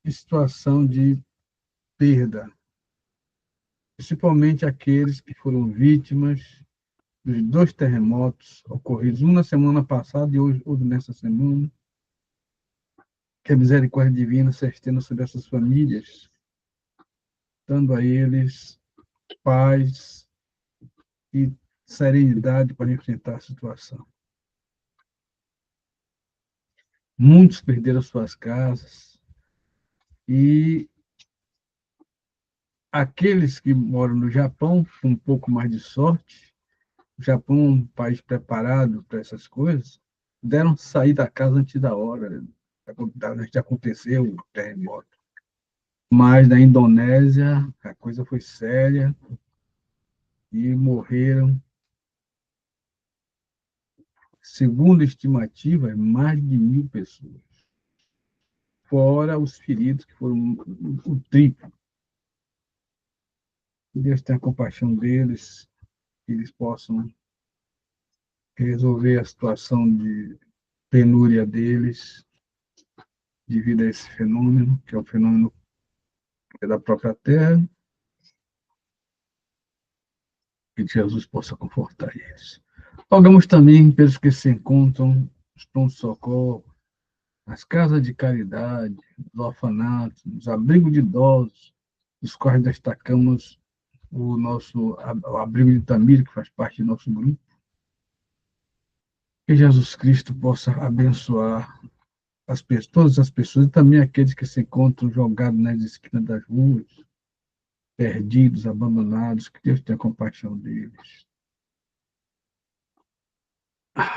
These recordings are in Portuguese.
em situação de perda, principalmente aqueles que foram vítimas dos 2 terremotos ocorridos, um na semana passada e outro nessa semana. Que a misericórdia divina se estenda sobre essas famílias, dando a eles paz e serenidade para enfrentar a situação. Muitos perderam suas casas e aqueles que moram no Japão, com um pouco mais de sorte, o Japão é um país preparado para essas coisas, deram sair da casa antes da hora, antes de acontecer o terremoto. Mas na Indonésia, a coisa foi séria e morreram, segundo a estimativa, mais de 1.000 pessoas, fora os feridos, que foram o triplo. Que Deus tenha compaixão deles, que eles possam resolver a situação de penúria deles, devido a esse fenômeno, que é o fenômeno da própria terra, que Jesus possa confortar eles. Rogamos também pelos que se encontram nos pronto-socorro, nas casas de caridade, nos orfanatos, nos abrigos de idosos, dos quais destacamos o abrigo de Tamir, que faz parte do nosso grupo. Que Jesus Cristo possa abençoar todas as pessoas, e também aqueles que se encontram jogados nas esquinas das ruas, perdidos, abandonados, que Deus tenha compaixão deles.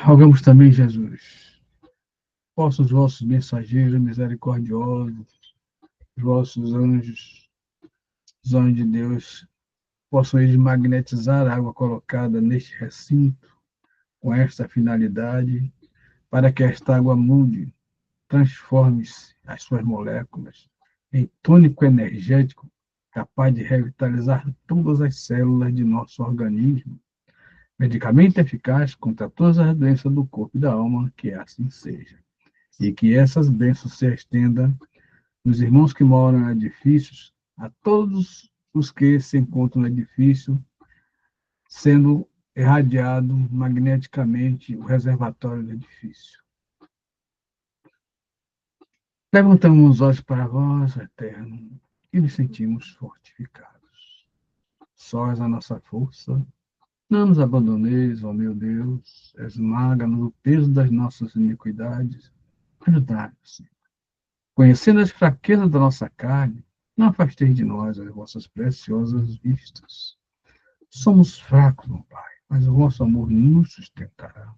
Rogamos também, Jesus, possa os vossos mensageiros misericordiosos, os vossos anjos, os anjos de Deus, possam eles magnetizar a água colocada neste recinto, com esta finalidade, para que esta água mude, transforme-se as suas moléculas em tônico energético capaz de revitalizar todas as células de nosso organismo, medicamento eficaz contra todas as doenças do corpo e da alma, que assim seja. E que essas bênçãos se estendam nos irmãos que moram em edifícios, a todos os que se encontram no edifício, sendo irradiado magneticamente o reservatório do edifício. Levantamos os olhos para vós, Eterno, e nos sentimos fortificados. Sós a nossa força, não nos abandoneis, ó meu Deus, esmaga-nos o peso das nossas iniquidades, ajudai-nos. Conhecendo as fraquezas da nossa carne, não afasteis de nós as vossas preciosas vistas. Somos fracos, meu Pai, mas o vosso amor nos sustentará.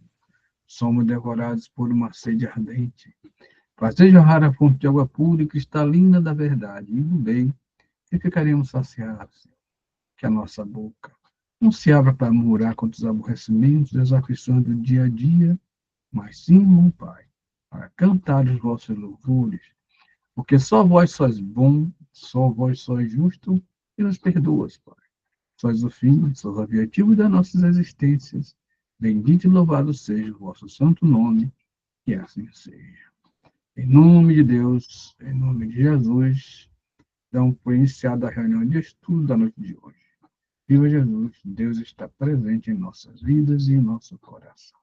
Somos devorados por uma sede ardente. Fazei jorrar a fonte de água pura e cristalina da verdade e do bem, e ficaremos saciados. Que a nossa boca não se abra para murmurar contra os aborrecimentos e as aflições do dia a dia, mas sim, meu Pai, para cantar os vossos louvores, porque só vós sois bom, só vós sois justo e nos perdoas, Pai. Sois o fim, sois o objetivo das nossas existências. Bendito e louvado seja o vosso santo nome, que assim seja. Em nome de Deus, em nome de Jesus, então foi iniciada a reunião de estudo da noite de hoje. Viva Jesus, Deus está presente em nossas vidas e em nosso coração.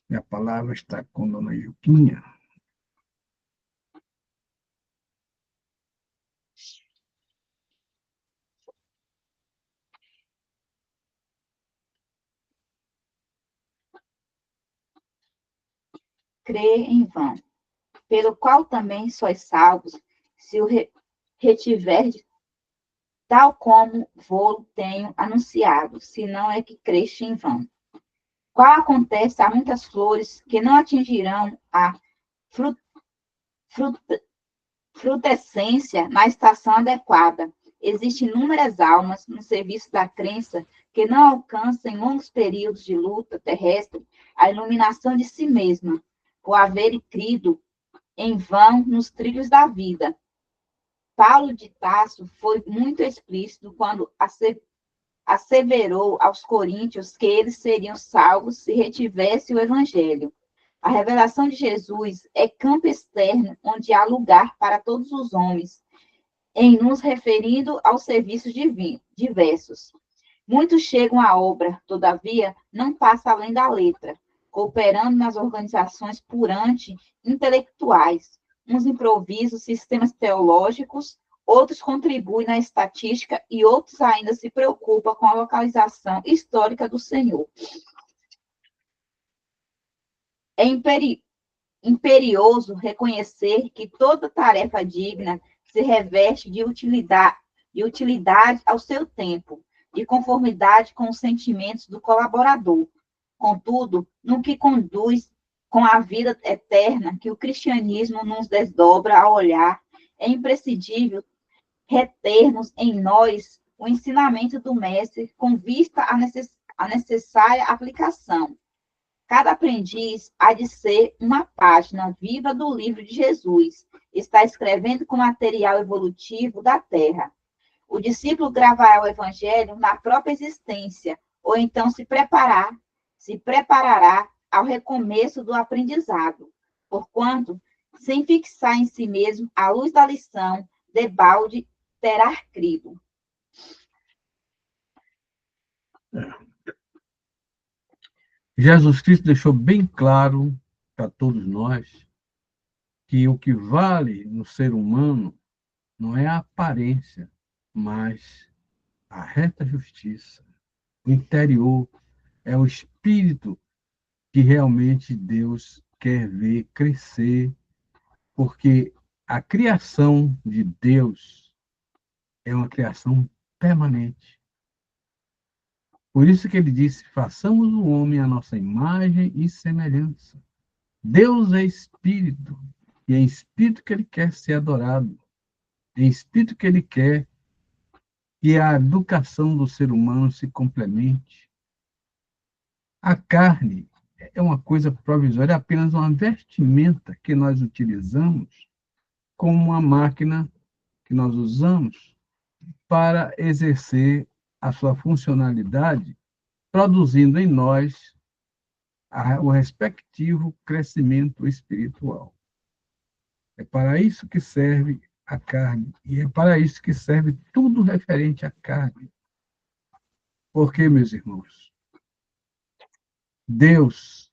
E a palavra está com a dona Juquinha. Crer em vão, pelo qual também sois salvos, se o retiverdes, tal como vou tenho anunciado, se não é que creste em vão. Qual acontece a muitas flores que não atingirão a frutescência na estação adequada. Existem inúmeras almas no serviço da crença que não alcançam em longos períodos de luta terrestre a iluminação de si mesma, por haverem crido em vão nos trilhos da vida. Paulo de Tarso foi muito explícito quando asseverou aos coríntios que eles seriam salvos se retivesse o evangelho. A revelação de Jesus é campo externo onde há lugar para todos os homens, em nos referindo aos serviços diversos. Muitos chegam à obra, todavia, não passa além da letra, cooperando nas organizações puramente intelectuais. Uns improvisam sistemas teológicos, outros contribuem na estatística e outros ainda se preocupam com a localização histórica do Senhor. É imperioso reconhecer que toda tarefa digna se reveste de utilidade ao seu tempo, de conformidade com os sentimentos do colaborador. Contudo, no que conduz com a vida eterna que o cristianismo nos desdobra a olhar, é imprescindível retermos em nós o ensinamento do Mestre com vista à necessária aplicação. Cada aprendiz há de ser uma página viva do livro de Jesus. Está escrevendo com material evolutivo da terra. O discípulo gravará o evangelho na própria existência, ou então se preparará ao recomeço do aprendizado. Porquanto, sem fixar em si mesmo a luz da lição, debalde terá crido. Jesus Cristo deixou bem claro para todos nós que o que vale no ser humano não é a aparência, mas a reta justiça. O interior é o espírito que realmente Deus quer ver crescer, porque a criação de Deus é uma criação permanente. Por isso que ele disse: façamos o homem à nossa imagem e semelhança. Deus é espírito, e é em espírito que ele quer ser adorado. É em espírito que ele quer que a educação do ser humano se complemente. A carne é uma coisa provisória, é apenas uma vestimenta que nós utilizamos como uma máquina que nós usamos para exercer a sua funcionalidade, produzindo em nós o respectivo crescimento espiritual. É para isso que serve a carne, e é para isso que serve tudo referente à carne. Porque, meus irmãos, Deus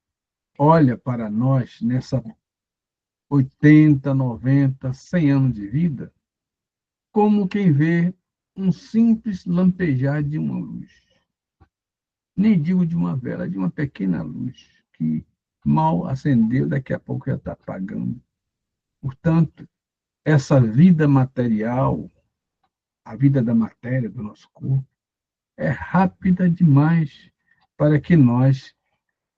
olha para nós nessa 80, 90, 100 anos de vida, como quem vê um simples lampejar de uma luz. Nem digo de uma vela, de uma pequena luz, que mal acendeu, daqui a pouco já está apagando. Portanto, essa vida material, a vida da matéria do nosso corpo, é rápida demais para que nós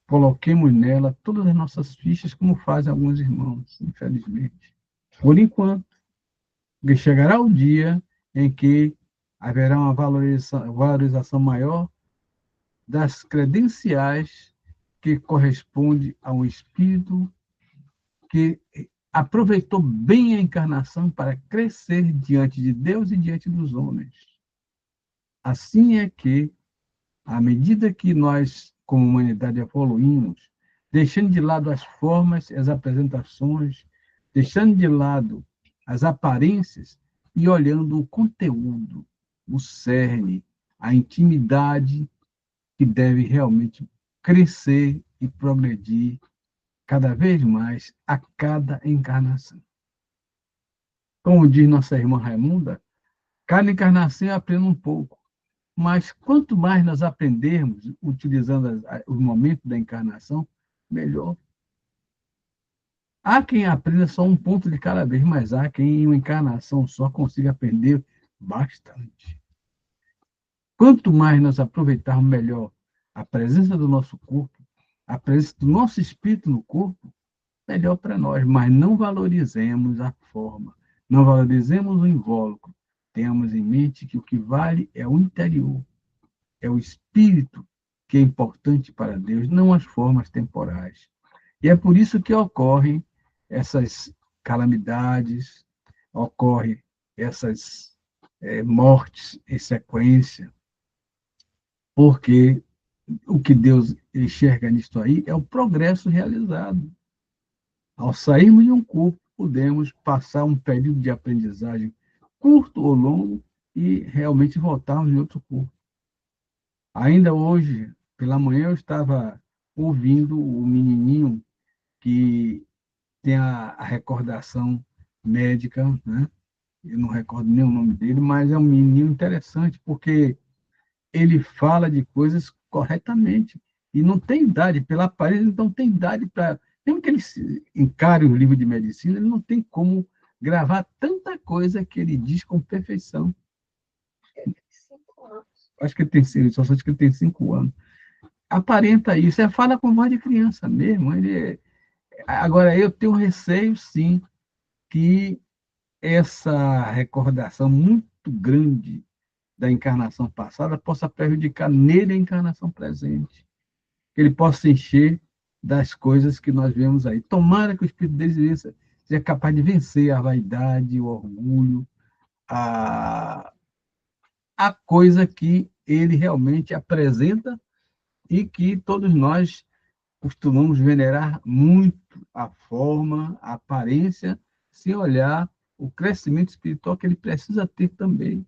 coloquemos nela todas as nossas fichas, como fazem alguns irmãos, infelizmente. Por enquanto, porque chegará o dia em que haverá uma valorização maior das credenciais que corresponde a um espírito que aproveitou bem a encarnação para crescer diante de Deus e diante dos homens. Assim é que, à medida que nós, como humanidade, evoluímos, deixando de lado as formas, as apresentações, deixando de lado as aparências e olhando o conteúdo, o cerne, a intimidade que deve realmente crescer e progredir cada vez mais a cada encarnação. Como diz nossa irmã Raimunda, cada encarnação eu aprendo um pouco, mas quanto mais nós aprendermos utilizando os momentos da encarnação, melhor. Há quem aprenda só um ponto de cada vez, mas há quem em uma encarnação só consiga aprender bastante. Quanto mais nós aproveitarmos melhor a presença do nosso corpo, a presença do nosso espírito no corpo, melhor para nós, mas não valorizemos a forma, não valorizemos o invólucro. Tenhamos em mente que o que vale é o interior, é o espírito que é importante para Deus, não as formas temporais. E é por isso que ocorrem essas calamidades, ocorrem essas mortes em sequência, porque o que Deus enxerga nisso aí é o progresso realizado. Ao sairmos de um corpo, podemos passar um período de aprendizagem curto ou longo e realmente voltarmos em outro corpo. Ainda hoje, pela manhã, eu estava ouvindo o menininho que tem a recordação médica, né? Eu não recordo nem o nome dele, mas é um menino interessante, porque ele fala de coisas corretamente. E não tem idade, pela aparência, ele não tem idade para. Mesmo que ele encare o livro de medicina, ele não tem como gravar tanta coisa que ele diz com perfeição. Acho que ele tem, só acho que ele tem 5 anos. Aparenta isso, fala com voz de criança mesmo. Agora, eu tenho receio, sim, que essa recordação muito grande da encarnação passada possa prejudicar nele a encarnação presente. Que ele possa se encher das coisas que nós vemos aí. Tomara que o Espírito dele seja capaz de vencer a vaidade, o orgulho, a, a coisa que ele realmente apresenta e que todos nós costumamos venerar muito a forma, a aparência, sem olhar o crescimento espiritual que ele precisa ter também.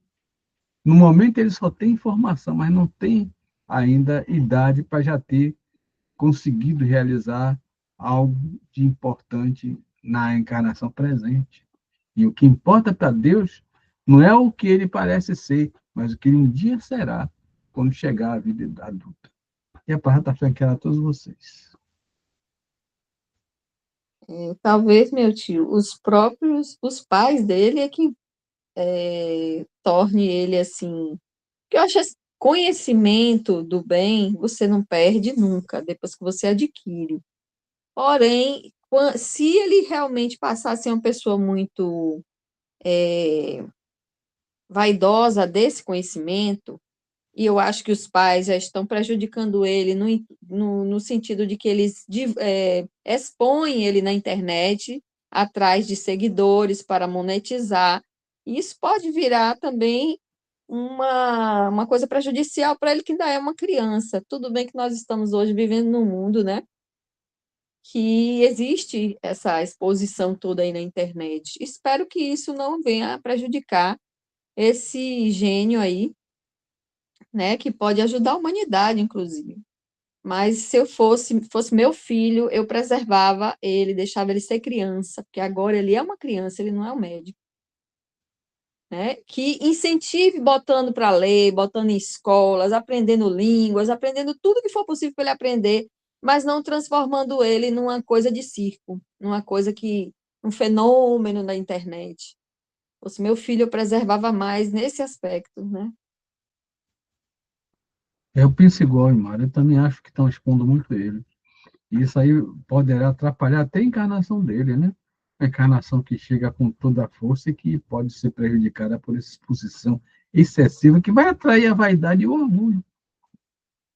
No momento, ele só tem informação, mas não tem ainda idade para já ter conseguido realizar algo de importante na encarnação presente. E o que importa para Deus não é o que ele parece ser, mas o que ele um dia será, quando chegar à vida adulta. E a palavra está franqueada a todos vocês. Talvez, meu tio, os pais dele é que torne ele assim. Porque eu acho que conhecimento do bem você não perde nunca, depois que você adquire. Porém, se ele realmente passar a ser uma pessoa muito vaidosa desse conhecimento, e eu acho que os pais já estão prejudicando ele no sentido de que eles expõem ele na internet atrás de seguidores para monetizar. E isso pode virar também uma coisa prejudicial para ele que ainda é uma criança. Tudo bem que nós estamos hoje vivendo num mundo, né, que existe essa exposição toda aí na internet. Espero que isso não venha a prejudicar esse gênio aí, né, que pode ajudar a humanidade, inclusive. Mas se eu fosse meu filho, eu preservava ele, deixava ele ser criança, porque agora ele é uma criança, ele não é um médico. Né? Que incentive botando para ler, botando em escolas, aprendendo línguas, aprendendo tudo que for possível para ele aprender, mas não transformando ele numa coisa de circo, numa coisa um fenômeno na internet. Se fosse meu filho, eu preservava mais nesse aspecto, né? Eu penso igual, Mário. Eu também acho que estão expondo muito ele. E isso aí poderá atrapalhar até a encarnação dele, né? A encarnação que chega com toda a força e que pode ser prejudicada por essa exposição excessiva, que vai atrair a vaidade e o orgulho.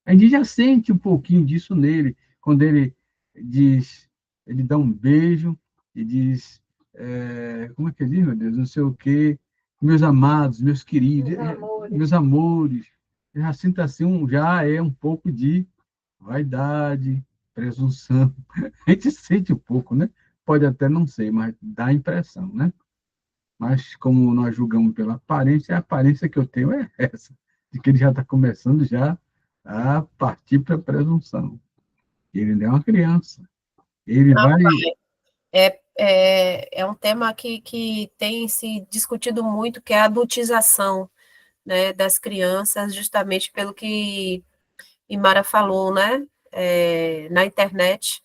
A gente já sente um pouquinho disso nele, quando ele diz, ele dá um beijo e diz, como é que ele diz, meu Deus, não sei o quê, meus amados, meus queridos, meus amores. Eu já sinto assim, já é um pouco de vaidade, presunção. A gente sente um pouco, né? Pode até não ser, mas dá a impressão, né? Mas como nós julgamos pela aparência, a aparência que eu tenho é essa, de que ele já está começando já a partir para a presunção. Ele não é uma criança. Ele Não, vai. é um tema que tem se discutido muito, que é a adultização, né, das crianças, justamente pelo que Imara falou, né? Na internet,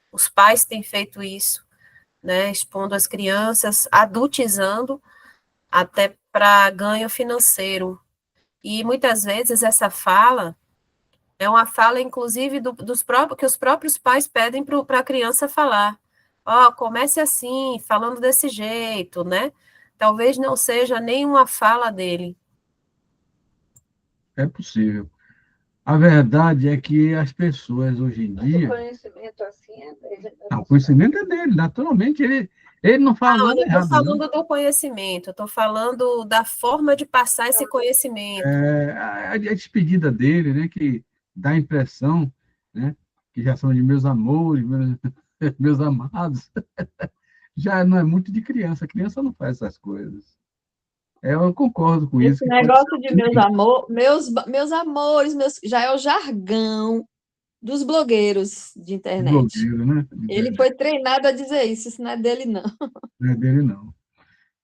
os pais têm feito isso, né? Expondo as crianças, adultizando, até para ganho financeiro. E muitas vezes essa fala é uma fala, inclusive, dos próprios, que os próprios pais pedem para a criança falar. Ó, comece assim, falando desse jeito, né? Talvez não seja nenhuma fala dele. É possível. A verdade é que as pessoas hoje em dia. O conhecimento assim é dele. Não, o conhecimento é dele, naturalmente. Ele não fala Não, eu nada não estou errado, não. falando do conhecimento, eu estou falando da forma de passar esse conhecimento. A despedida dele, né, que dá a impressão, né, que já são de meus amores, meus amados, já não é muito de criança. Criança não faz essas coisas. Eu concordo com isso. Esse negócio de meus amores, já é o jargão dos blogueiros de internet. Blogueiro, né? Ele foi treinado a dizer isso não é dele, não. Não é dele, não.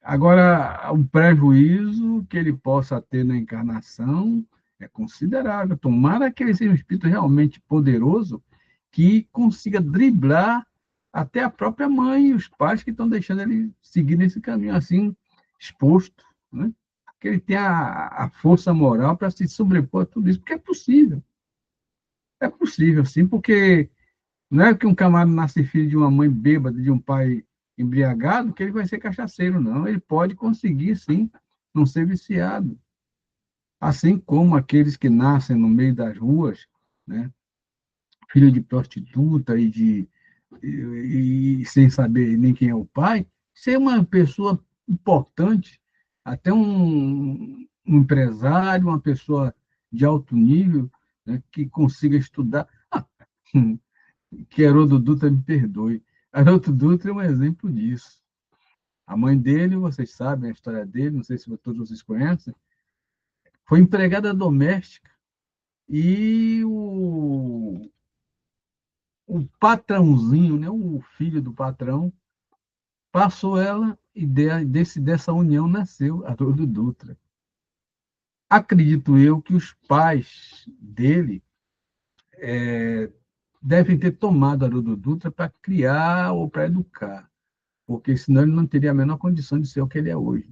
Agora, o prejuízo que ele possa ter na encarnação é considerável. Tomara que ele seja um espírito realmente poderoso que consiga driblar até a própria mãe e os pais que estão deixando ele seguir nesse caminho assim, exposto, né? Que ele tenha a força moral para se sobrepor a tudo isso, porque é possível. É possível, sim, porque não é que um camarada nasce filho de uma mãe bêbada, de um pai embriagado, que ele vai ser cachaceiro, não. Ele pode conseguir, sim, não ser viciado. Assim como aqueles que nascem no meio das ruas, né, filho de prostituta e sem saber nem quem é o pai, ser uma pessoa importante, até um empresário, uma pessoa de alto nível, né, que consiga estudar. Que Haroldo Dutra me perdoe. Haroldo Dutra é um exemplo disso. A mãe dele, vocês sabem a história dele, não sei se todos vocês conhecem, foi empregada doméstica e o patrãozinho, né, o filho do patrão, passou ela e dessa união nasceu Haroldo Dutra. Acredito eu que os pais dele devem ter tomado Haroldo Dutra para criar ou para educar, porque senão ele não teria a menor condição de ser o que ele é hoje.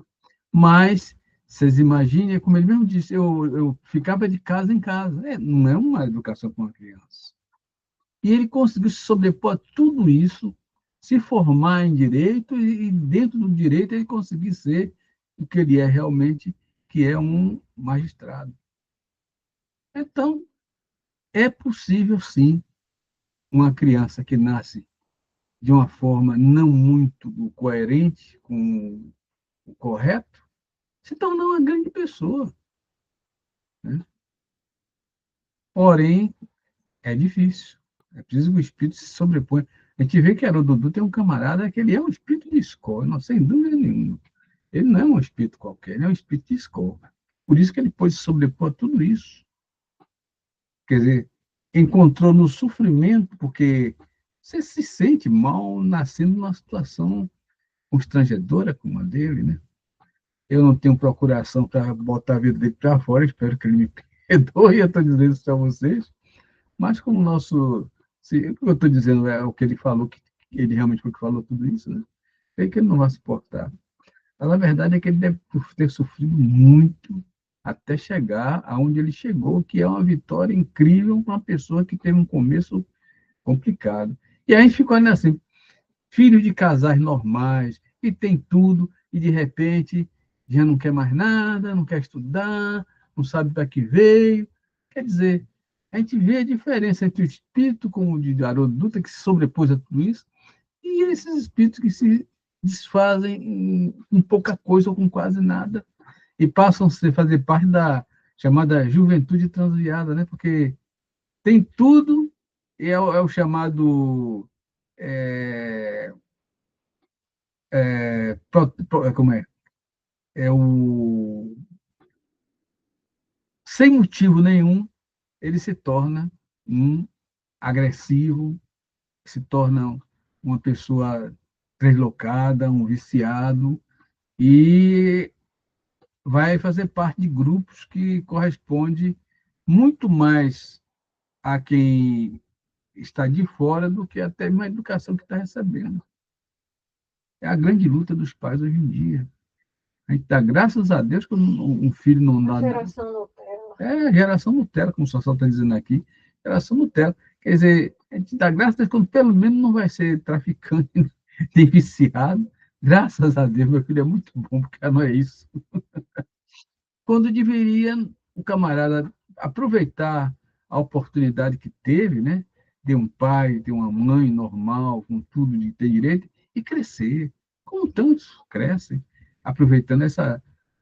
Mas, vocês imaginem, como ele mesmo disse, eu ficava de casa em casa. Não é uma educação para uma criança. E ele conseguiu se sobrepor a tudo isso, se formar em direito, e dentro do direito ele conseguir ser o que ele é realmente, que é um magistrado. Então, é possível, sim, uma criança que nasce de uma forma não muito coerente com o correto, se tornar uma grande pessoa, né? Porém, é difícil. É preciso que o espírito se sobreponha. A gente vê que Haroldo tem um camarada que ele é um espírito de escola, não, sem dúvida nenhuma. Ele não é um espírito qualquer, ele é um espírito de escola. Por isso que ele pôde se sobrepor a tudo isso. Quer dizer, encontrou no sofrimento, porque você se sente mal nascendo numa situação constrangedora como a dele, né? Eu não tenho procuração para botar a vida dele para fora, espero que ele me perdoe, eu estou dizendo isso para vocês, mas como o nosso. O que eu estou dizendo é o que ele falou, que ele realmente foi que falou tudo isso, né? É que ele não vai suportar. Mas a verdade é que ele deve ter sofrido muito até chegar aonde ele chegou, que é uma vitória incrível para uma pessoa que teve um começo complicado. E aí a gente ficou olhando assim, filho de casais normais, e tem tudo, e de repente já não quer mais nada, não quer estudar, não sabe para que veio. Quer dizer, a gente vê a diferença entre o espírito como o de Haroldo Dutra, que se sobrepôs a tudo isso, e esses espíritos que se desfazem em pouca coisa ou com quase nada, e passam a fazer parte da chamada juventude transviada, né? Porque tem tudo, e é o chamado como é? É o sem motivo nenhum, ele se torna um agressivo, se torna uma pessoa deslocada, um viciado, e vai fazer parte de grupos que corresponde muito mais a quem está de fora do que até uma educação que está recebendo. É a grande luta dos pais hoje em dia. A gente dá graças a Deus que um filho não dá. Geração Nutella. É, geração Nutella, como o Sassal está dizendo aqui. Geração Nutella. Quer dizer, a gente dá graças a Deus quando pelo menos não vai ser traficante nem viciado. Graças a Deus, meu filho é muito bom, porque não é isso. Quando deveria o camarada aproveitar a oportunidade que teve, né? De um pai, de uma mãe normal, com tudo de ter direito, e crescer, como tantos crescem, aproveitando essa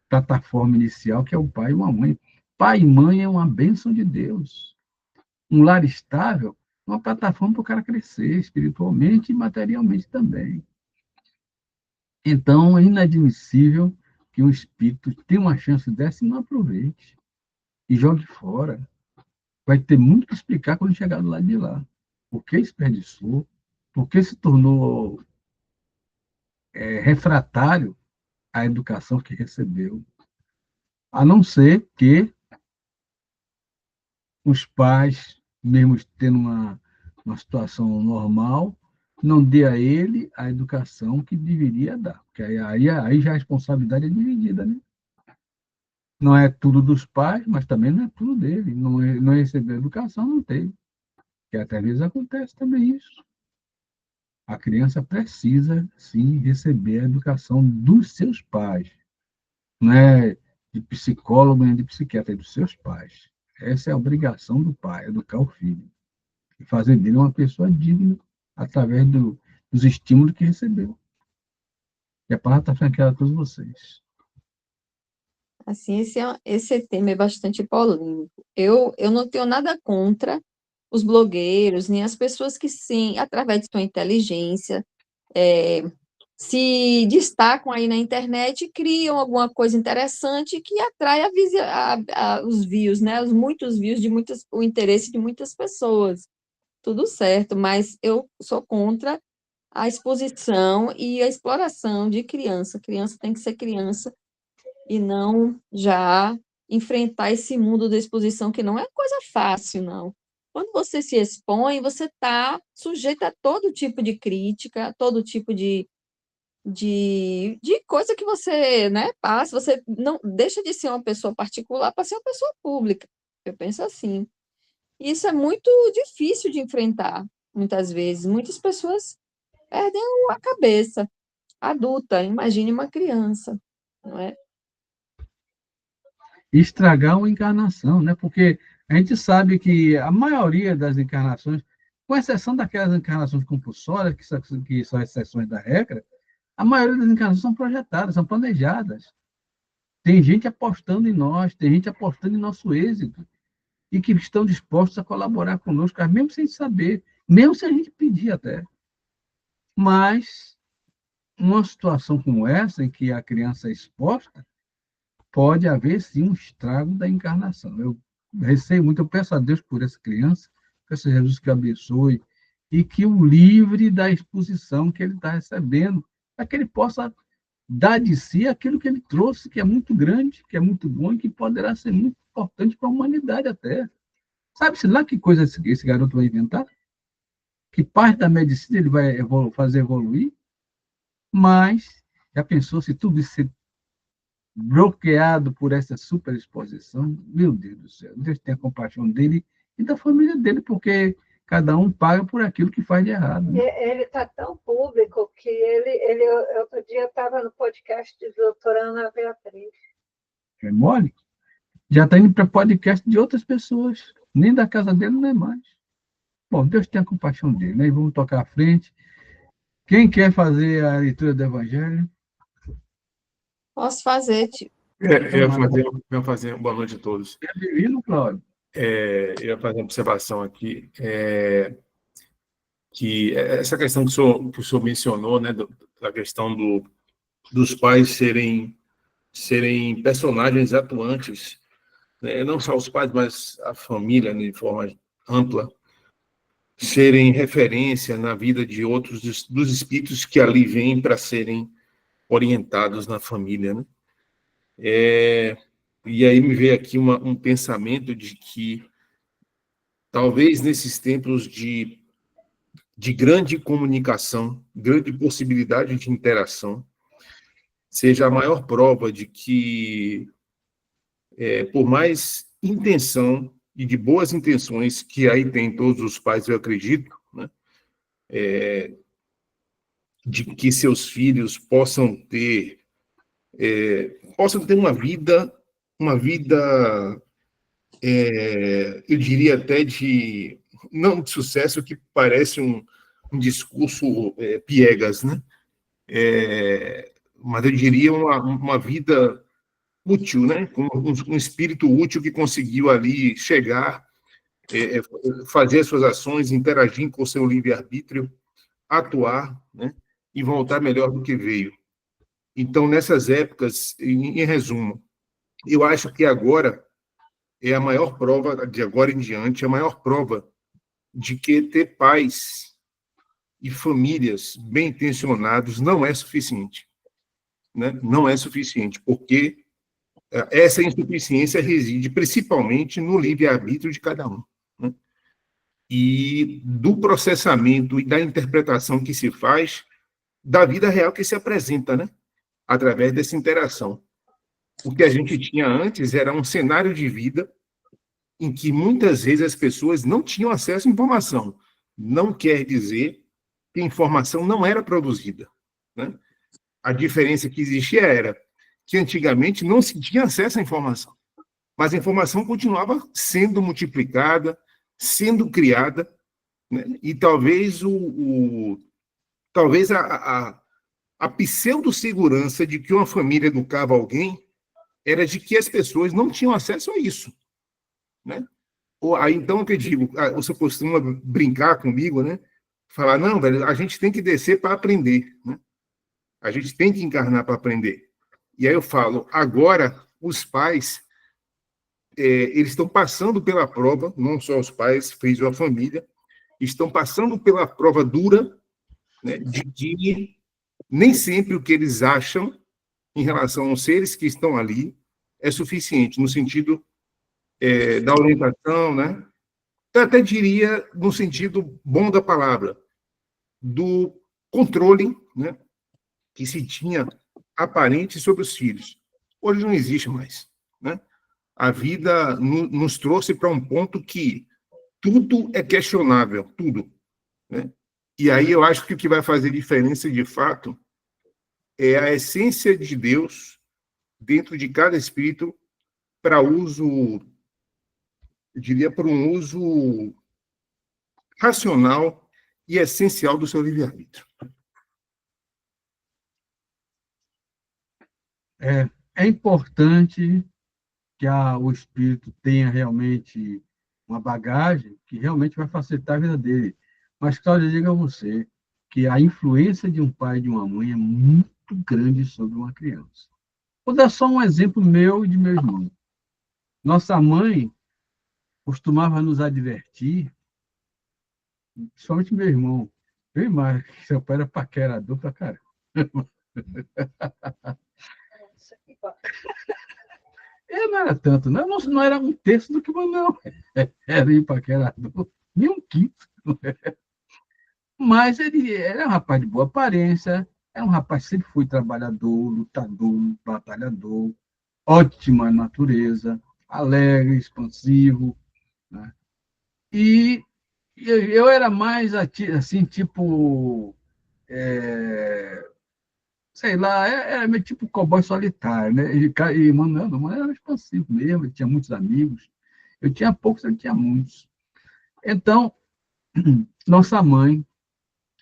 plataforma inicial que é o pai e uma mãe. Pai e mãe é uma bênção de Deus. Um lar estável uma plataforma para o cara crescer espiritualmente e materialmente também. Então, é inadmissível que um espírito tenha uma chance dessa e não aproveite e jogue fora. Vai ter muito que explicar quando chegar do lado de lá. Por que desperdiçou? Por que se tornou refratário à educação que recebeu? A não ser que os pais, mesmo tendo uma situação normal, não dê a ele a educação que deveria dar. Porque aí já a responsabilidade é dividida, né? Não é tudo dos pais, mas também não é tudo dele. Não recebeu educação, não teve. Que até às vezes acontece também isso. A criança precisa, sim, receber a educação dos seus pais. Não é de psicólogo nem de psiquiatra, é dos seus pais. Essa é a obrigação do pai, educar o filho. E fazer dele uma pessoa digna através dos estímulos que recebeu. E a palavra está franqueada a todos vocês. Assim, esse tema é bastante polêmico. Eu não tenho nada contra os blogueiros, nem as pessoas que, sim, através de sua inteligência, se destacam aí na internet e criam alguma coisa interessante que atrai os views, né? Os muitos views o interesse de muitas pessoas. Tudo certo, mas eu sou contra a exposição e a exploração de criança. Criança tem que ser criança e não já enfrentar esse mundo da exposição, que não é coisa fácil, não. Quando você se expõe, você está sujeito a todo tipo de crítica, a todo tipo de coisa que você, né, passa. Você não deixa de ser uma pessoa particular para ser uma pessoa pública. Eu penso assim. E isso é muito difícil de enfrentar, muitas vezes. Muitas pessoas perdem a cabeça. Adulta, imagine uma criança, não é? Estragar uma encarnação, né? Porque a gente sabe que a maioria das encarnações, com exceção daquelas encarnações compulsórias, que são exceções da regra, a maioria das encarnações são projetadas, são planejadas. Tem gente apostando em nós, tem gente apostando em nosso êxito, e que estão dispostos a colaborar conosco, mesmo sem saber, mesmo se a gente pedir até. Mas uma situação como essa, em que a criança é exposta, pode haver sim um estrago da encarnação. Eu receio muito, eu peço a Deus por essa criança, peço a Jesus que abençoe e que o livre da exposição que ele está recebendo, para que ele possa dar de si aquilo que ele trouxe, que é muito grande, que é muito bom e que poderá ser muito importante para a humanidade até. Sabe-se lá que coisa esse garoto vai inventar? Que parte da medicina ele vai fazer evoluir? Mas já pensou se tudo isso bloqueado por essa superexposição? Meu Deus do céu, Deus tenha compaixão dele e da família dele, porque cada um paga por aquilo que faz de errado. Né? Ele está tão público que ele outro dia estava no podcast de doutora Ana Beatriz. É mole? Já está indo para podcast de outras pessoas, nem da casa dele não é mais. Bom, Deus tenha compaixão dele, né? E vamos tocar à frente. Quem quer fazer a leitura do Evangelho? Posso fazer, tio. Eu ia fazer uma boa noite a todos. É divino, Cláudio. Eu ia fazer uma observação aqui, que essa questão que o senhor mencionou, né, da questão dos pais serem personagens atuantes, né, não só os pais, mas a família, né, de forma ampla, serem referência na vida de outros, dos espíritos que ali vêm para serem orientados na família, né? E aí me veio aqui um pensamento de que talvez nesses tempos de grande comunicação, grande possibilidade de interação, seja a maior prova de que, por mais intenção e de boas intenções que aí tem todos os pais, eu acredito, né, de que seus filhos possam ter uma vida, eu diria até não de sucesso, que parece um discurso piegas, né? Mas eu diria uma vida útil, né? Com um espírito útil que conseguiu ali chegar fazer as suas ações, interagir com o seu livre-arbítrio, atuar, né, e voltar melhor do que veio. Então, nessas épocas, em resumo, eu acho que agora é a maior prova, de agora em diante, a maior prova de que ter pais e famílias bem intencionados não é suficiente, né? Não é suficiente, porque essa insuficiência reside principalmente no livre-arbítrio de cada um, né? E do processamento e da interpretação que se faz da vida real que se apresenta, né? Através dessa interação. O que a gente tinha antes era um cenário de vida em que muitas vezes as pessoas não tinham acesso à informação. Não quer dizer que a informação não era produzida, né? A diferença que existia era que antigamente não se tinha acesso à informação, mas a informação continuava sendo multiplicada, sendo criada, né? E talvez talvez a pseudo-segurança de que uma família educava alguém era de que as pessoas não tinham acesso a isso, né? Aí, então, o que eu digo, você costuma brincar comigo, né? Falar, não, velho, a gente tem que descer para aprender, né? A gente tem que encarnar para aprender. E aí eu falo, agora, os pais, eles estão passando pela prova, não só os pais, fez a família, estão passando pela prova dura, né, de que nem sempre o que eles acham em relação aos seres que estão ali é suficiente, no sentido da orientação, né? Eu até diria, no sentido bom da palavra, do controle, né, que se tinha aparente sobre os filhos. Hoje não existe mais, né? A vida nos trouxe para um ponto que tudo é questionável, tudo, né? E aí eu acho que o que vai fazer diferença, de fato, é a essência de Deus dentro de cada espírito para uso, eu diria, para um uso racional e essencial do seu livre-arbítrio. É importante que o espírito tenha realmente uma bagagem que realmente vai facilitar a vida dele. Mas, Cláudia, diga a você que a influência de um pai e de uma mãe é muito grande sobre uma criança. Vou dar só um exemplo meu e de meu irmão. Nossa mãe costumava nos advertir, principalmente meu irmão, que seu pai era paquerador pra caramba. Não era tanto, não era um terço do que o Manuel era paquerador, nem um quinto. Mas ele era um rapaz de boa aparência, era um rapaz que sempre foi trabalhador, lutador, batalhador, ótima natureza, alegre, expansivo, né? E eu era mais assim, tipo, sei lá, era meio tipo cowboy solitário, né? E Manoel era expansivo mesmo, ele tinha muitos amigos. Eu tinha poucos, ele tinha muitos. Então, nossa mãe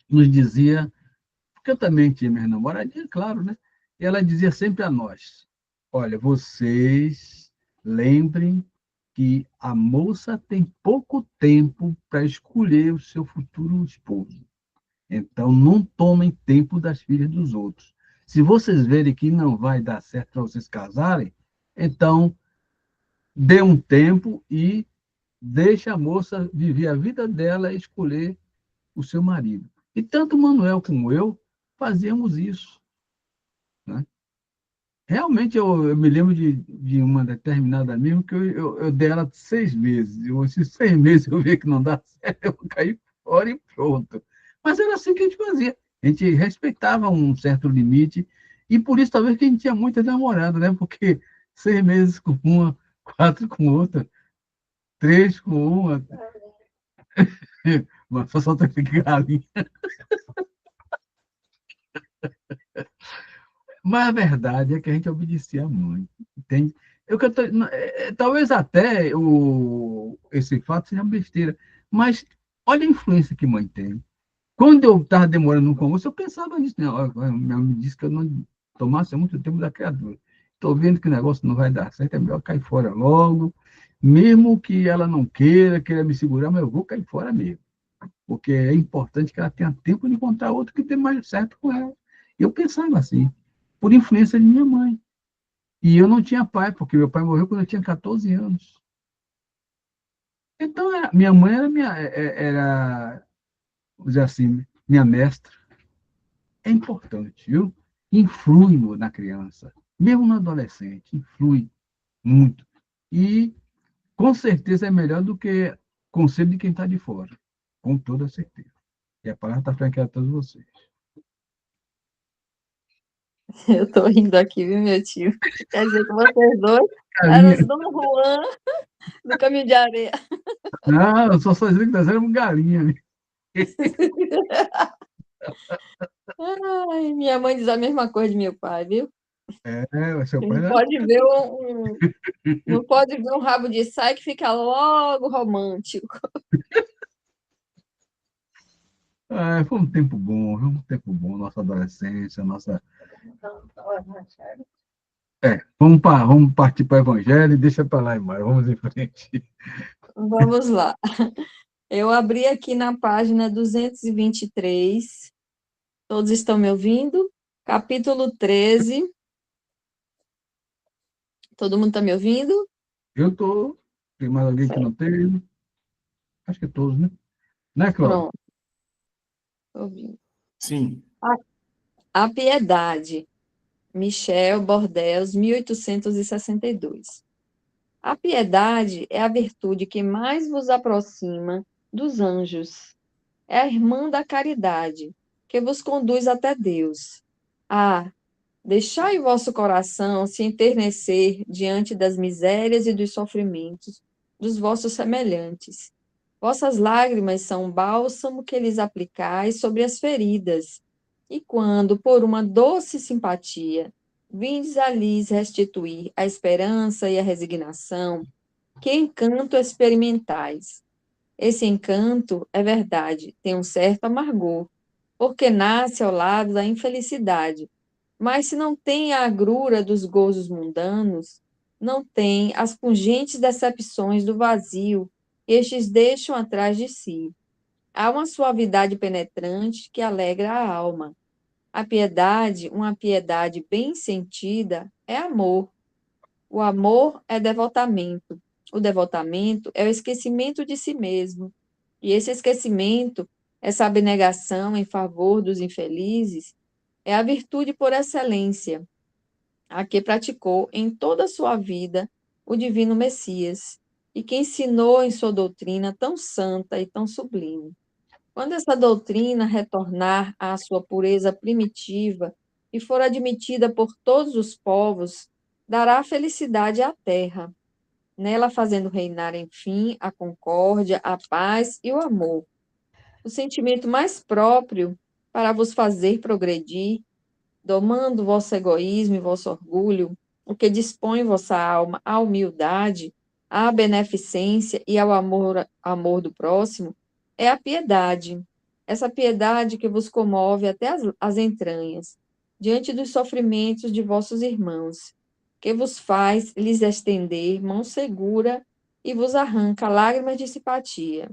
nos dizia, porque eu também tinha minhas namoradinhas, claro, né? E ela dizia sempre a nós: olha, vocês lembrem que a moça tem pouco tempo para escolher o seu futuro esposo. Então, não tomem tempo das filhas dos outros. Se vocês verem que não vai dar certo para vocês casarem, então dê um tempo e deixe a moça viver a vida dela e escolher o seu marido. E tanto o Manuel como eu fazíamos isso, né? Realmente, eu me lembro de uma determinada amiga que eu dei ela 6 meses. Esses 6 meses eu vi que não dá certo, eu caí fora e pronto. Mas era assim que a gente fazia. A gente respeitava um certo limite, e por isso talvez que a gente tinha muita namorada, né? Porque 6 meses com uma, 4 com outra, 3 com uma, mas só solta que galinha. Mas a verdade é que a gente obedecia muito, entende? Talvez até esse fato seja besteira, mas olha a influência que mãe tem. Quando eu estava demorando no almoço, eu pensava nisso. Né? Minha mãe disse que eu não tomasse muito tempo da criatura. Estou vendo que o negócio não vai dar certo, é melhor cair fora logo. mesmo que ela não queira me segurar, mas eu vou cair fora mesmo. Porque é importante que ela tenha tempo de encontrar outro que dê mais certo com ela. Eu pensava assim, por influência de minha mãe. E eu não tinha pai, porque meu pai morreu quando eu tinha 14 anos. Então, minha mãe era, vamos dizer assim, minha mestra. É importante, viu? Influi na criança, mesmo no adolescente, influi muito. E, com certeza, é melhor do que conselho de quem está de fora, com toda certeza. E a palavra está franqueada a todos vocês. Eu tô rindo aqui, viu, meu tio? Quer dizer que vocês dois eram Galinha. os Dom Juan do Caminho de Areia. Não, eu só dizendo que nós éramos galinha. Né? Ai, minha mãe diz a mesma coisa de meu pai, viu? O seu pai Não era... pode ver não pode ver um rabo de saia que fica logo romântico. Foi um tempo bom, foi um tempo bom, nossa adolescência, nossa... Então, o Evangelho. Vamos partir para o Evangelho e deixa para lá, Imara, vamos em frente. Vamos lá. Eu abri aqui na página 223. Todos estão me ouvindo? Capítulo 13. Todo mundo está me ouvindo? Eu estou, tem mais alguém que Certo. não tem? Acho que todos, né? Né, Cláudio? Pronto. Tô ouvindo. Sim. A Piedade. Michel Bordeaux, 1862. A piedade é a virtude que mais vos aproxima dos anjos. É a irmã da caridade, que vos conduz até Deus. Ah, deixai o vosso coração se enternecer diante das misérias e dos sofrimentos dos vossos semelhantes. Vossas lágrimas são um bálsamo que lhes aplicais sobre as feridas, e quando, por uma doce simpatia, vindes a lhes restituir a esperança e a resignação, que encanto experimentais. Esse encanto, é verdade, tem um certo amargor, porque nasce ao lado da infelicidade, mas se não tem a agrura dos gozos mundanos, não tem as pungentes decepções do vazio que estes deixam atrás de si. Há uma suavidade penetrante que alegra a alma. A piedade, uma piedade bem sentida, é amor. O amor é devotamento. O devotamento é o esquecimento de si mesmo. E esse esquecimento, essa abnegação em favor dos infelizes, é a virtude por excelência, a que praticou em toda a sua vida o divino Messias, e que ensinou em sua doutrina tão santa e tão sublime. Quando essa doutrina retornar à sua pureza primitiva e for admitida por todos os povos, dará felicidade à terra, nela fazendo reinar, enfim, a concórdia, a paz e o amor. O sentimento mais próprio para vos fazer progredir, domando vosso egoísmo e vosso orgulho, o que dispõe vossa alma à humildade, à beneficência e ao amor do próximo, é a piedade. Essa piedade que vos comove até as entranhas, diante dos sofrimentos de vossos irmãos, que vos faz lhes estender mão segura e vos arranca lágrimas de simpatia.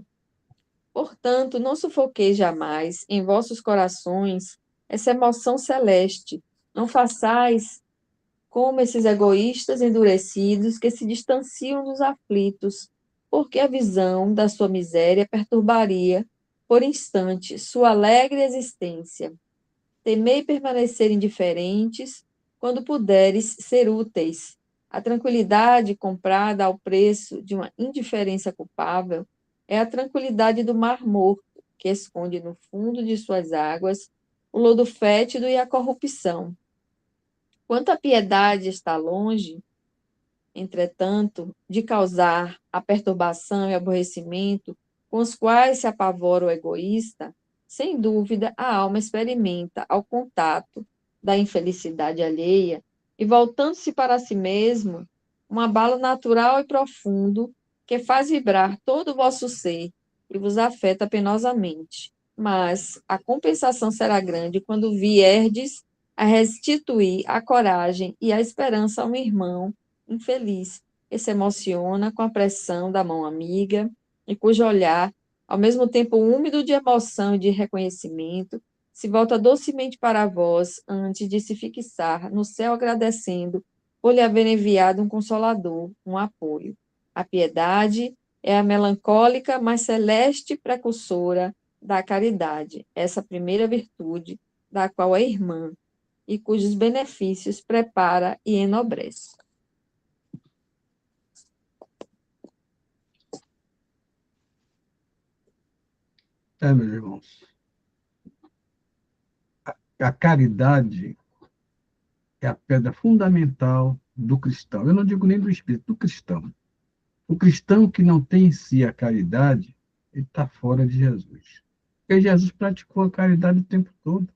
Portanto, não sufoqueis jamais em vossos corações essa emoção celeste. Não façais como esses egoístas endurecidos que se distanciam dos aflitos, porque a visão da sua miséria perturbaria, por instante, sua alegre existência. Temei permanecer indiferentes quando puderes ser úteis. A tranquilidade comprada ao preço de uma indiferença culpável é a tranquilidade do mar morto, que esconde no fundo de suas águas o lodo fétido e a corrupção. Quanto a piedade está longe, entretanto, de causar a perturbação e aborrecimento com os quais se apavora o egoísta, sem dúvida a alma experimenta, ao contato da infelicidade alheia e voltando-se para si mesmo, um abalo natural e profundo que faz vibrar todo o vosso ser e vos afeta penosamente. Mas a compensação será grande quando vierdes a restituir a coragem e a esperança a um irmão infeliz, e se emociona com a pressão da mão amiga e cujo olhar, ao mesmo tempo úmido de emoção e de reconhecimento, se volta docemente para vós antes de se fixar no céu agradecendo por lhe haver enviado um consolador, um apoio. A piedade é a melancólica, mas celeste precursora da caridade, essa primeira virtude da qual é irmã e cujos benefícios prepara e enobrece. Meus irmãos, a caridade é a pedra fundamental do cristão. Eu não digo nem do espírito, do cristão. O cristão que não tem em si a caridade, ele está fora de Jesus. Porque Jesus praticou a caridade o tempo todo.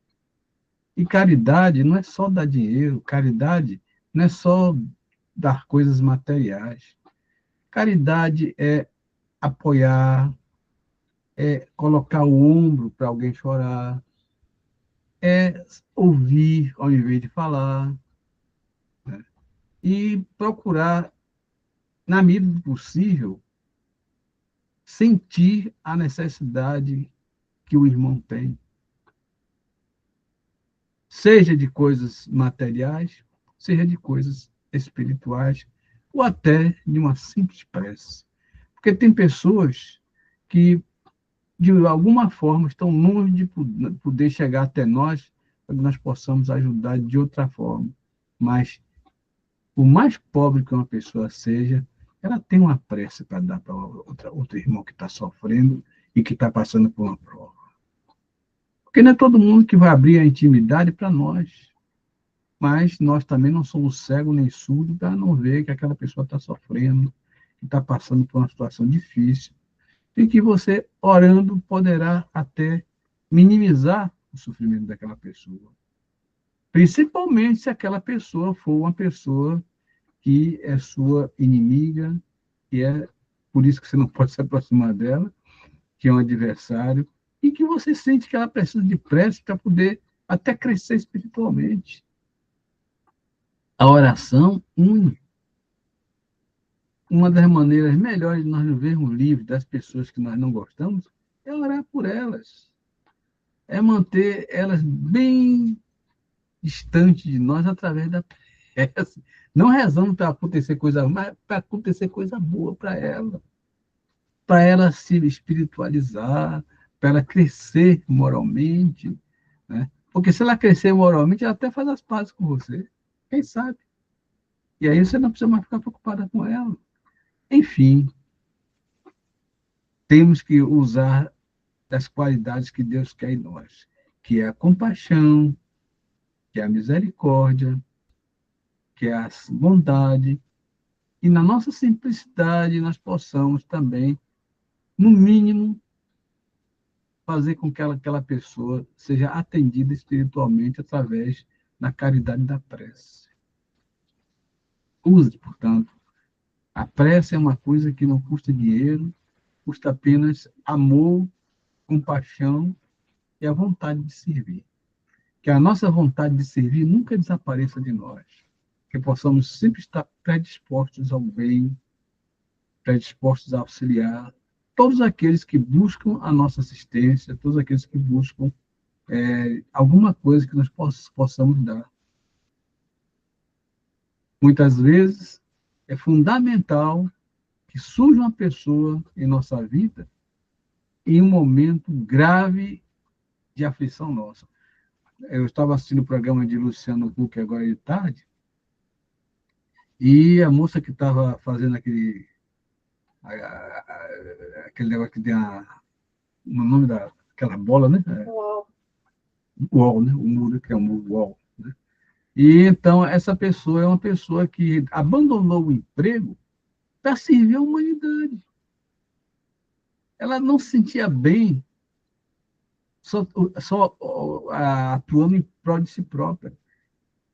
E caridade não é só dar dinheiro, caridade não é só dar coisas materiais. Caridade é apoiar, é colocar o ombro para alguém chorar, é ouvir ao invés de falar, né? E procurar, na medida do possível, sentir a necessidade que o irmão tem. Seja de coisas materiais, seja de coisas espirituais, ou até de uma simples prece. Porque tem pessoas que, de alguma forma, estão longe de poder chegar até nós, para que nós possamos ajudar de outra forma. Mas, por mais pobre que uma pessoa seja, ela tem uma prece para dar para outro irmão que está sofrendo e que está passando por uma prova. Porque não é todo mundo que vai abrir a intimidade para nós. Mas nós também não somos cegos nem surdos para não ver que aquela pessoa está sofrendo, que está passando por uma situação difícil, e que você, orando, poderá até minimizar o sofrimento daquela pessoa. Principalmente se aquela pessoa for uma pessoa que é sua inimiga, que é por isso que você não pode se aproximar dela, que é um adversário, e que você sente que ela precisa de prece para poder até crescer espiritualmente. A oração une. Uma das maneiras melhores de nós nos vermos livres das pessoas que nós não gostamos é orar por elas. É manter elas bem distantes de nós através da prece. Não rezando para acontecer coisa ruim, mas para acontecer coisa boa para ela se espiritualizar, para ela crescer moralmente, né? Porque se ela crescer moralmente, ela até faz as pazes com você. Quem sabe? E aí você não precisa mais ficar preocupada com ela. Enfim, temos que usar das qualidades que Deus quer em nós, que é a compaixão, que é a misericórdia, que é a bondade, e na nossa simplicidade nós possamos também, no mínimo, fazer com que aquela pessoa seja atendida espiritualmente através da caridade da prece. Use, portanto, a prece é uma coisa que não custa dinheiro, custa apenas amor, compaixão e a vontade de servir. Que a nossa vontade de servir nunca desapareça de nós. Que possamos sempre estar predispostos ao bem, predispostos a auxiliar todos aqueles que buscam a nossa assistência, todos aqueles que buscam alguma coisa que nós possamos dar. Muitas vezes é fundamental que surja uma pessoa em nossa vida em um momento grave de aflição nossa. Eu estava assistindo o programa de Luciano Huck agora de tarde, e a moça que estava fazendo aquele negócio que tem no nome daquela bola, né? Uau. Wall, né? O muro que é o muro wall, né? E então essa pessoa é uma pessoa que abandonou o emprego para servir a humanidade. Ela não se sentia bem só atuando em prol de si própria.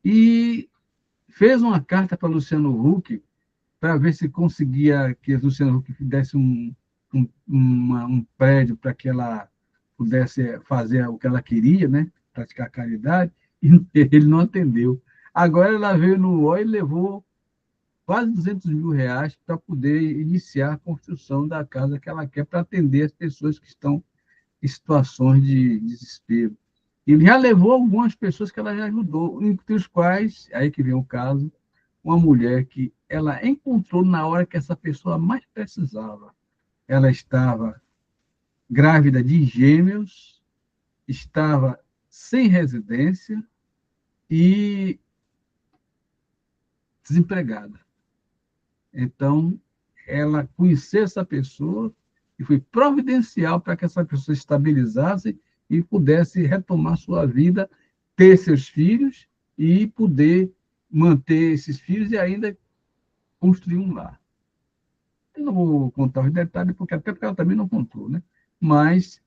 E fez uma carta para Luciano Huck para ver se conseguia que Luciano Huck desse um prédio para que ela pudesse fazer o que ela queria, né? Praticar caridade, e ele não atendeu. Agora ela veio no UOL e levou quase R$ 200.000 para poder iniciar a construção da casa que ela quer para atender as pessoas que estão em situações de desespero. Ele já levou algumas pessoas que ela já ajudou, entre os quais, aí que vem o caso, uma mulher que ela encontrou na hora que essa pessoa mais precisava. Ela estava grávida de gêmeos, estava sem residência e desempregada. Então, ela conheceu essa pessoa e foi providencial para que essa pessoa se estabilizasse e pudesse retomar sua vida, ter seus filhos e poder manter esses filhos e ainda construir um lar. Eu não vou contar os detalhes, até porque ela também não contou, né? Mas,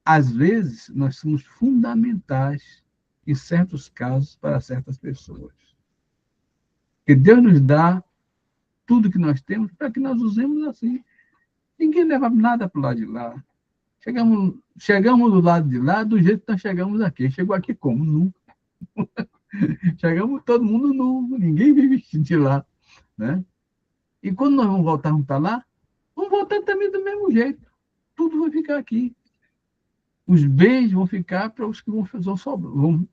às vezes, nós somos fundamentais em certos casos para certas pessoas. Porque Deus nos dá tudo que nós temos para que nós usemos assim. Ninguém leva nada para o lado de lá. Chegamos do lado de lá do jeito que nós chegamos aqui. Chegou aqui como? Nu. Chegamos todo mundo nu. Ninguém vive vestido de lá. Né? E quando nós vamos voltar para lá, vamos voltar também do mesmo jeito. Tudo vai ficar aqui. Os bens vão ficar para os que vão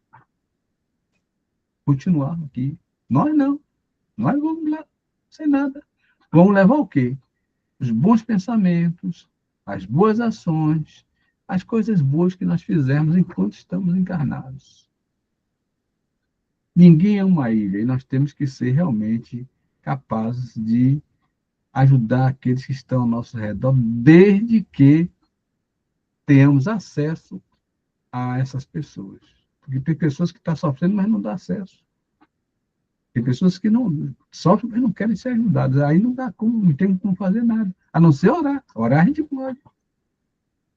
continuar aqui. Nós não. Nós vamos lá sem nada. Vamos levar o quê? Os bons pensamentos, as boas ações, as coisas boas que nós fizemos enquanto estamos encarnados. Ninguém é uma ilha e nós temos que ser realmente capazes de ajudar aqueles que estão ao nosso redor, desde que tenhamos acesso a essas pessoas. Porque tem pessoas que estão sofrendo, mas não dá acesso. Tem pessoas que não sofrem, mas não querem ser ajudadas. Aí não dá como, não tem como fazer nada. A não ser orar. Orar a gente pode.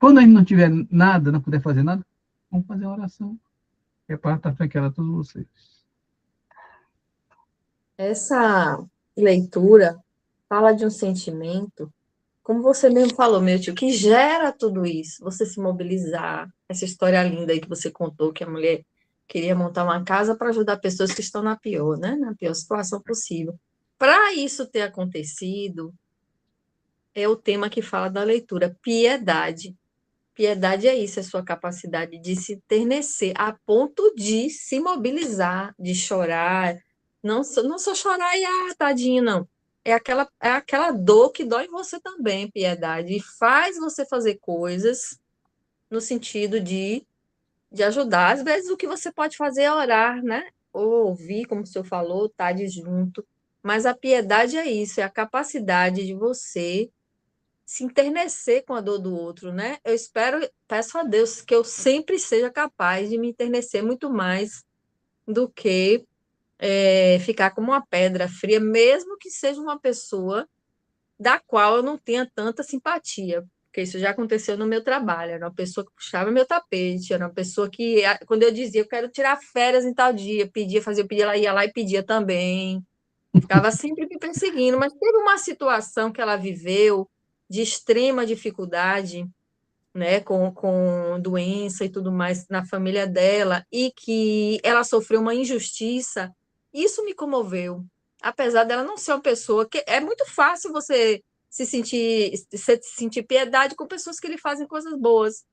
Quando a gente não tiver nada, não puder fazer nada, vamos fazer uma oração. É para estar tranquila a todos vocês. Essa leitura fala de um sentimento, como você mesmo falou, meu tio, que gera tudo isso. Você se mobilizar, essa história linda aí que você contou, que a mulher queria montar uma casa para ajudar pessoas que estão na pior, né? Na pior situação possível. Para isso ter acontecido, é o tema que fala da leitura, piedade. Piedade é isso, é a sua capacidade de se enternecer a ponto de se mobilizar, de chorar. Não só chorar e, tadinho, não. É aquela dor que dói em você também, piedade. E faz você fazer coisas no sentido de ajudar. Às vezes o que você pode fazer é orar, né? Ou ouvir, como o senhor falou, estar de junto. Mas a piedade é isso, é a capacidade de você se enternecer com a dor do outro, né? Eu peço a Deus que eu sempre seja capaz de me enternecer muito mais do que ficar como uma pedra fria, mesmo que seja uma pessoa da qual eu não tenha tanta simpatia, porque isso já aconteceu no meu trabalho. Era uma pessoa que puxava meu tapete, era uma pessoa que, quando eu dizia, eu quero tirar férias em tal dia, ela ia lá e pedia também. Ficava sempre me perseguindo, mas teve uma situação que ela viveu de extrema dificuldade, né, com doença e tudo mais na família dela, e que ela sofreu uma injustiça. Isso me comoveu, apesar dela não ser uma pessoa que é muito fácil você sentir piedade com pessoas que lhe fazem coisas boas.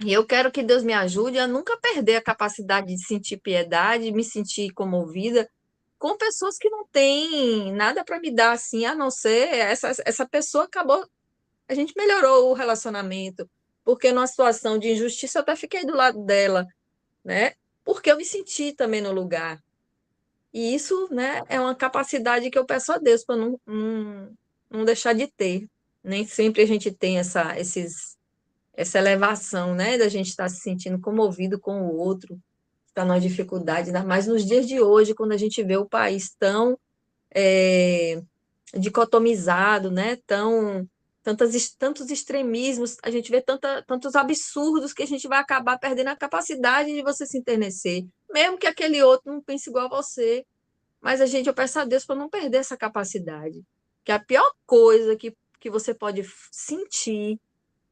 E eu quero que Deus me ajude a nunca perder a capacidade de sentir piedade, me sentir comovida com pessoas que não têm nada para me dar assim, a não ser essa pessoa acabou, a gente melhorou o relacionamento, porque numa situação de injustiça eu até fiquei do lado dela, né? Porque eu me senti também no lugar. E isso, né, é uma capacidade que eu peço a Deus para não deixar de ter. Nem sempre a gente tem essa elevação, né, da gente estar se sentindo comovido com o outro, está numa dificuldade, ainda mais nos dias de hoje, quando a gente vê o país tão dicotomizado, né? Tantos extremismos, a gente vê tantos absurdos que a gente vai acabar perdendo a capacidade de você se enternecer, mesmo que aquele outro não pense igual a você. Mas eu peço a Deus para não perder essa capacidade. Que a pior coisa que você pode sentir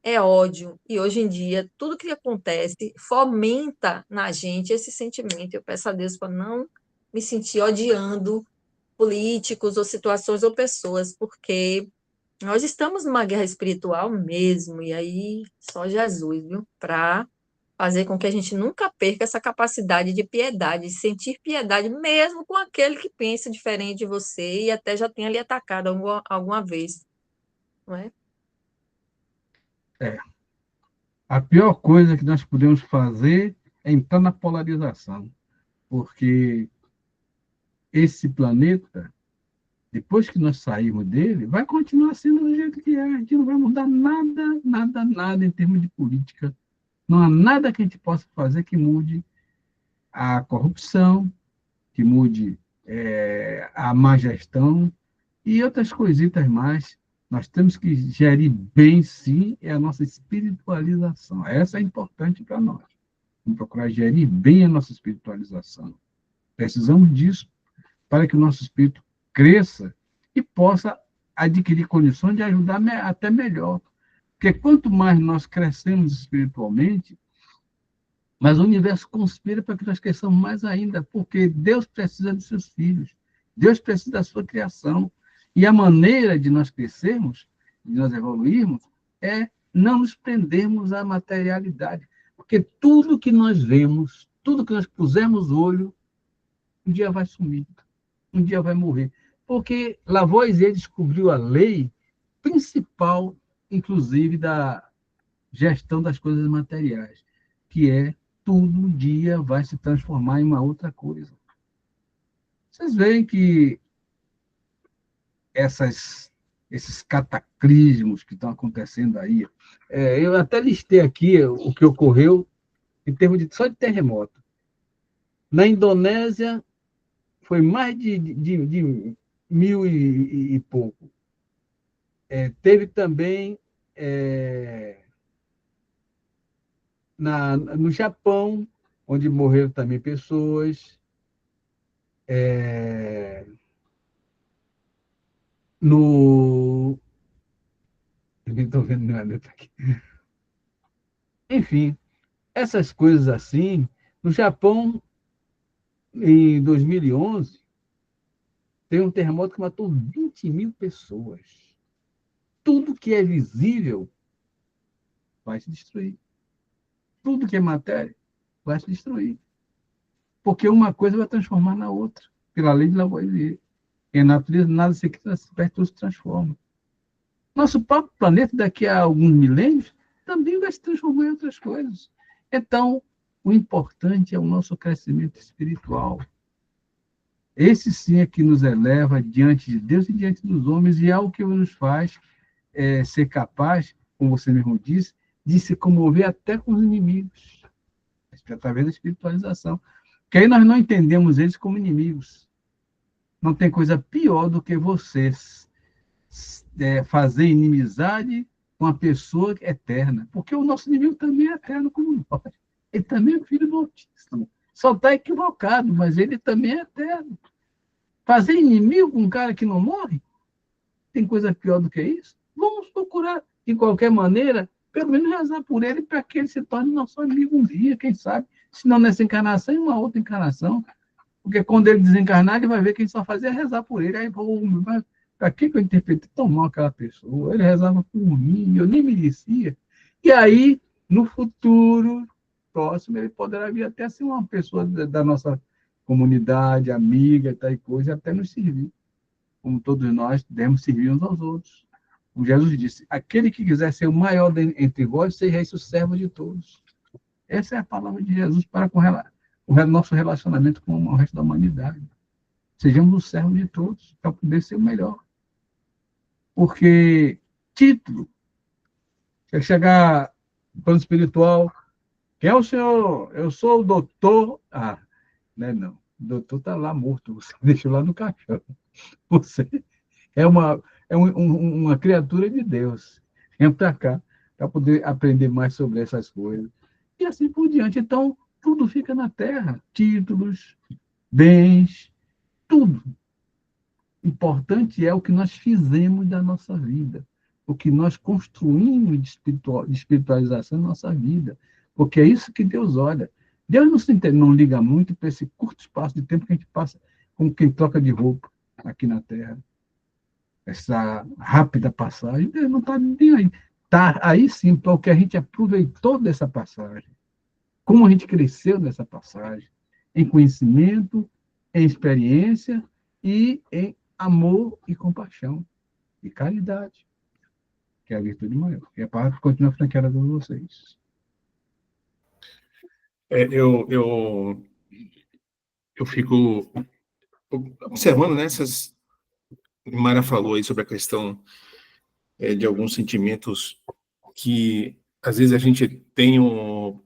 é ódio. E hoje em dia, tudo que acontece fomenta na gente esse sentimento. Eu peço a Deus para não me sentir odiando políticos ou situações ou pessoas, porque nós estamos numa guerra espiritual mesmo, e aí só Jesus, viu? Para fazer com que a gente nunca perca essa capacidade de piedade, de sentir piedade mesmo com aquele que pensa diferente de você e até já tenha lhe atacado alguma vez, não é? É. A pior coisa que nós podemos fazer é entrar na polarização, porque esse planeta, depois que nós sairmos dele, vai continuar sendo do jeito que é. A gente não vai mudar nada, nada, nada em termos de política. Não há nada que a gente possa fazer que mude a corrupção, que mude a má gestão e outras coisitas mais. Nós temos que gerir bem, sim, é a nossa espiritualização. Essa é importante para nós. Vamos procurar gerir bem a nossa espiritualização. Precisamos disso para que o nosso espírito cresça e possa adquirir condições de ajudar até melhor. Porque quanto mais nós crescemos espiritualmente, mas o universo conspira para que nós cresçamos mais ainda, porque Deus precisa de seus filhos, Deus precisa da sua criação. E a maneira de nós crescermos, de nós evoluirmos, é não nos prendermos à materialidade. Porque tudo que nós vemos, tudo que nós pusermos olho, um dia vai sumir, um dia vai morrer. Porque Lavoisier descobriu a lei principal, inclusive, da gestão das coisas materiais, que é tudo um dia vai se transformar em uma outra coisa. Vocês veem que esses cataclismos que estão acontecendo aí, eu até listei aqui o que ocorreu em termos só de terremoto. Na Indonésia, foi mais de 1.000 e pouco. Teve também no Japão, onde morreram também pessoas. Eu nem estou vendo nada aqui. Enfim, essas coisas assim. No Japão, em 2011, teve um terremoto que matou 20.000 pessoas. Tudo que é visível vai se destruir. Tudo que é matéria vai se destruir. Porque uma coisa vai transformar na outra, pela lei de Lavoisier. E a natureza, nada se cria, tudo se transforma. Nosso próprio planeta, daqui a alguns milênios, também vai se transformar em outras coisas. Então, o importante é o nosso crescimento espiritual. Esse sim é que nos eleva diante de Deus e diante dos homens, e é o que nos faz ser capaz, como você mesmo disse, de se comover até com os inimigos, através da espiritualização. Porque aí nós não entendemos eles como inimigos. Não tem coisa pior do que vocês fazer inimizade com uma pessoa eterna. Porque o nosso inimigo também é eterno como nós. Ele também é filho do Altíssimo. Só está equivocado, mas ele também é eterno. Fazer inimigo com um cara que não morre? Tem coisa pior do que isso? Vamos procurar, de qualquer maneira, pelo menos rezar por ele para que ele se torne nosso amigo um dia, quem sabe? Se não nessa encarnação, em uma outra encarnação. Porque quando ele desencarnar, ele vai ver que a gente só fazia rezar por ele. Aí, para que eu interpretei tão mal aquela pessoa? Ele rezava por mim, eu nem merecia. E aí, no futuro próximo, ele poderá vir até ser uma pessoa da nossa comunidade, amiga, tal coisa, e até nos servir. Como todos nós devemos servir uns aos outros. Como Jesus disse, aquele que quiser ser o maior entre vós, seja esse o servo de todos. Essa é a palavra de Jesus para com o nosso relacionamento com o resto da humanidade. Sejamos os servos de todos, para poder ser o melhor. Porque título, quer chegar no plano espiritual, quem é o senhor? Eu sou o doutor. Ah, não. O doutor está lá morto, você deixou lá no caixão. Você é uma criatura de Deus. Vem para cá, para poder aprender mais sobre essas coisas. E assim por diante. Então, tudo fica na terra. Títulos, bens, tudo. Importante é o que nós fizemos da nossa vida. O que nós construímos de espiritualização na nossa vida. Porque é isso que Deus olha. Deus não liga muito para esse curto espaço de tempo que a gente passa como quem troca de roupa. aqui na Terra, essa rápida passagem, Deus não está nem aí. Está aí sim, porque a gente aproveitou dessa passagem, como a gente cresceu nessa passagem, em conhecimento, em experiência e em amor e compaixão e caridade, que é a virtude maior. E a palavra continua franqueada com vocês. Eu fico observando, né, essas... Mara falou aí sobre a questão de alguns sentimentos que, às vezes, a gente tem o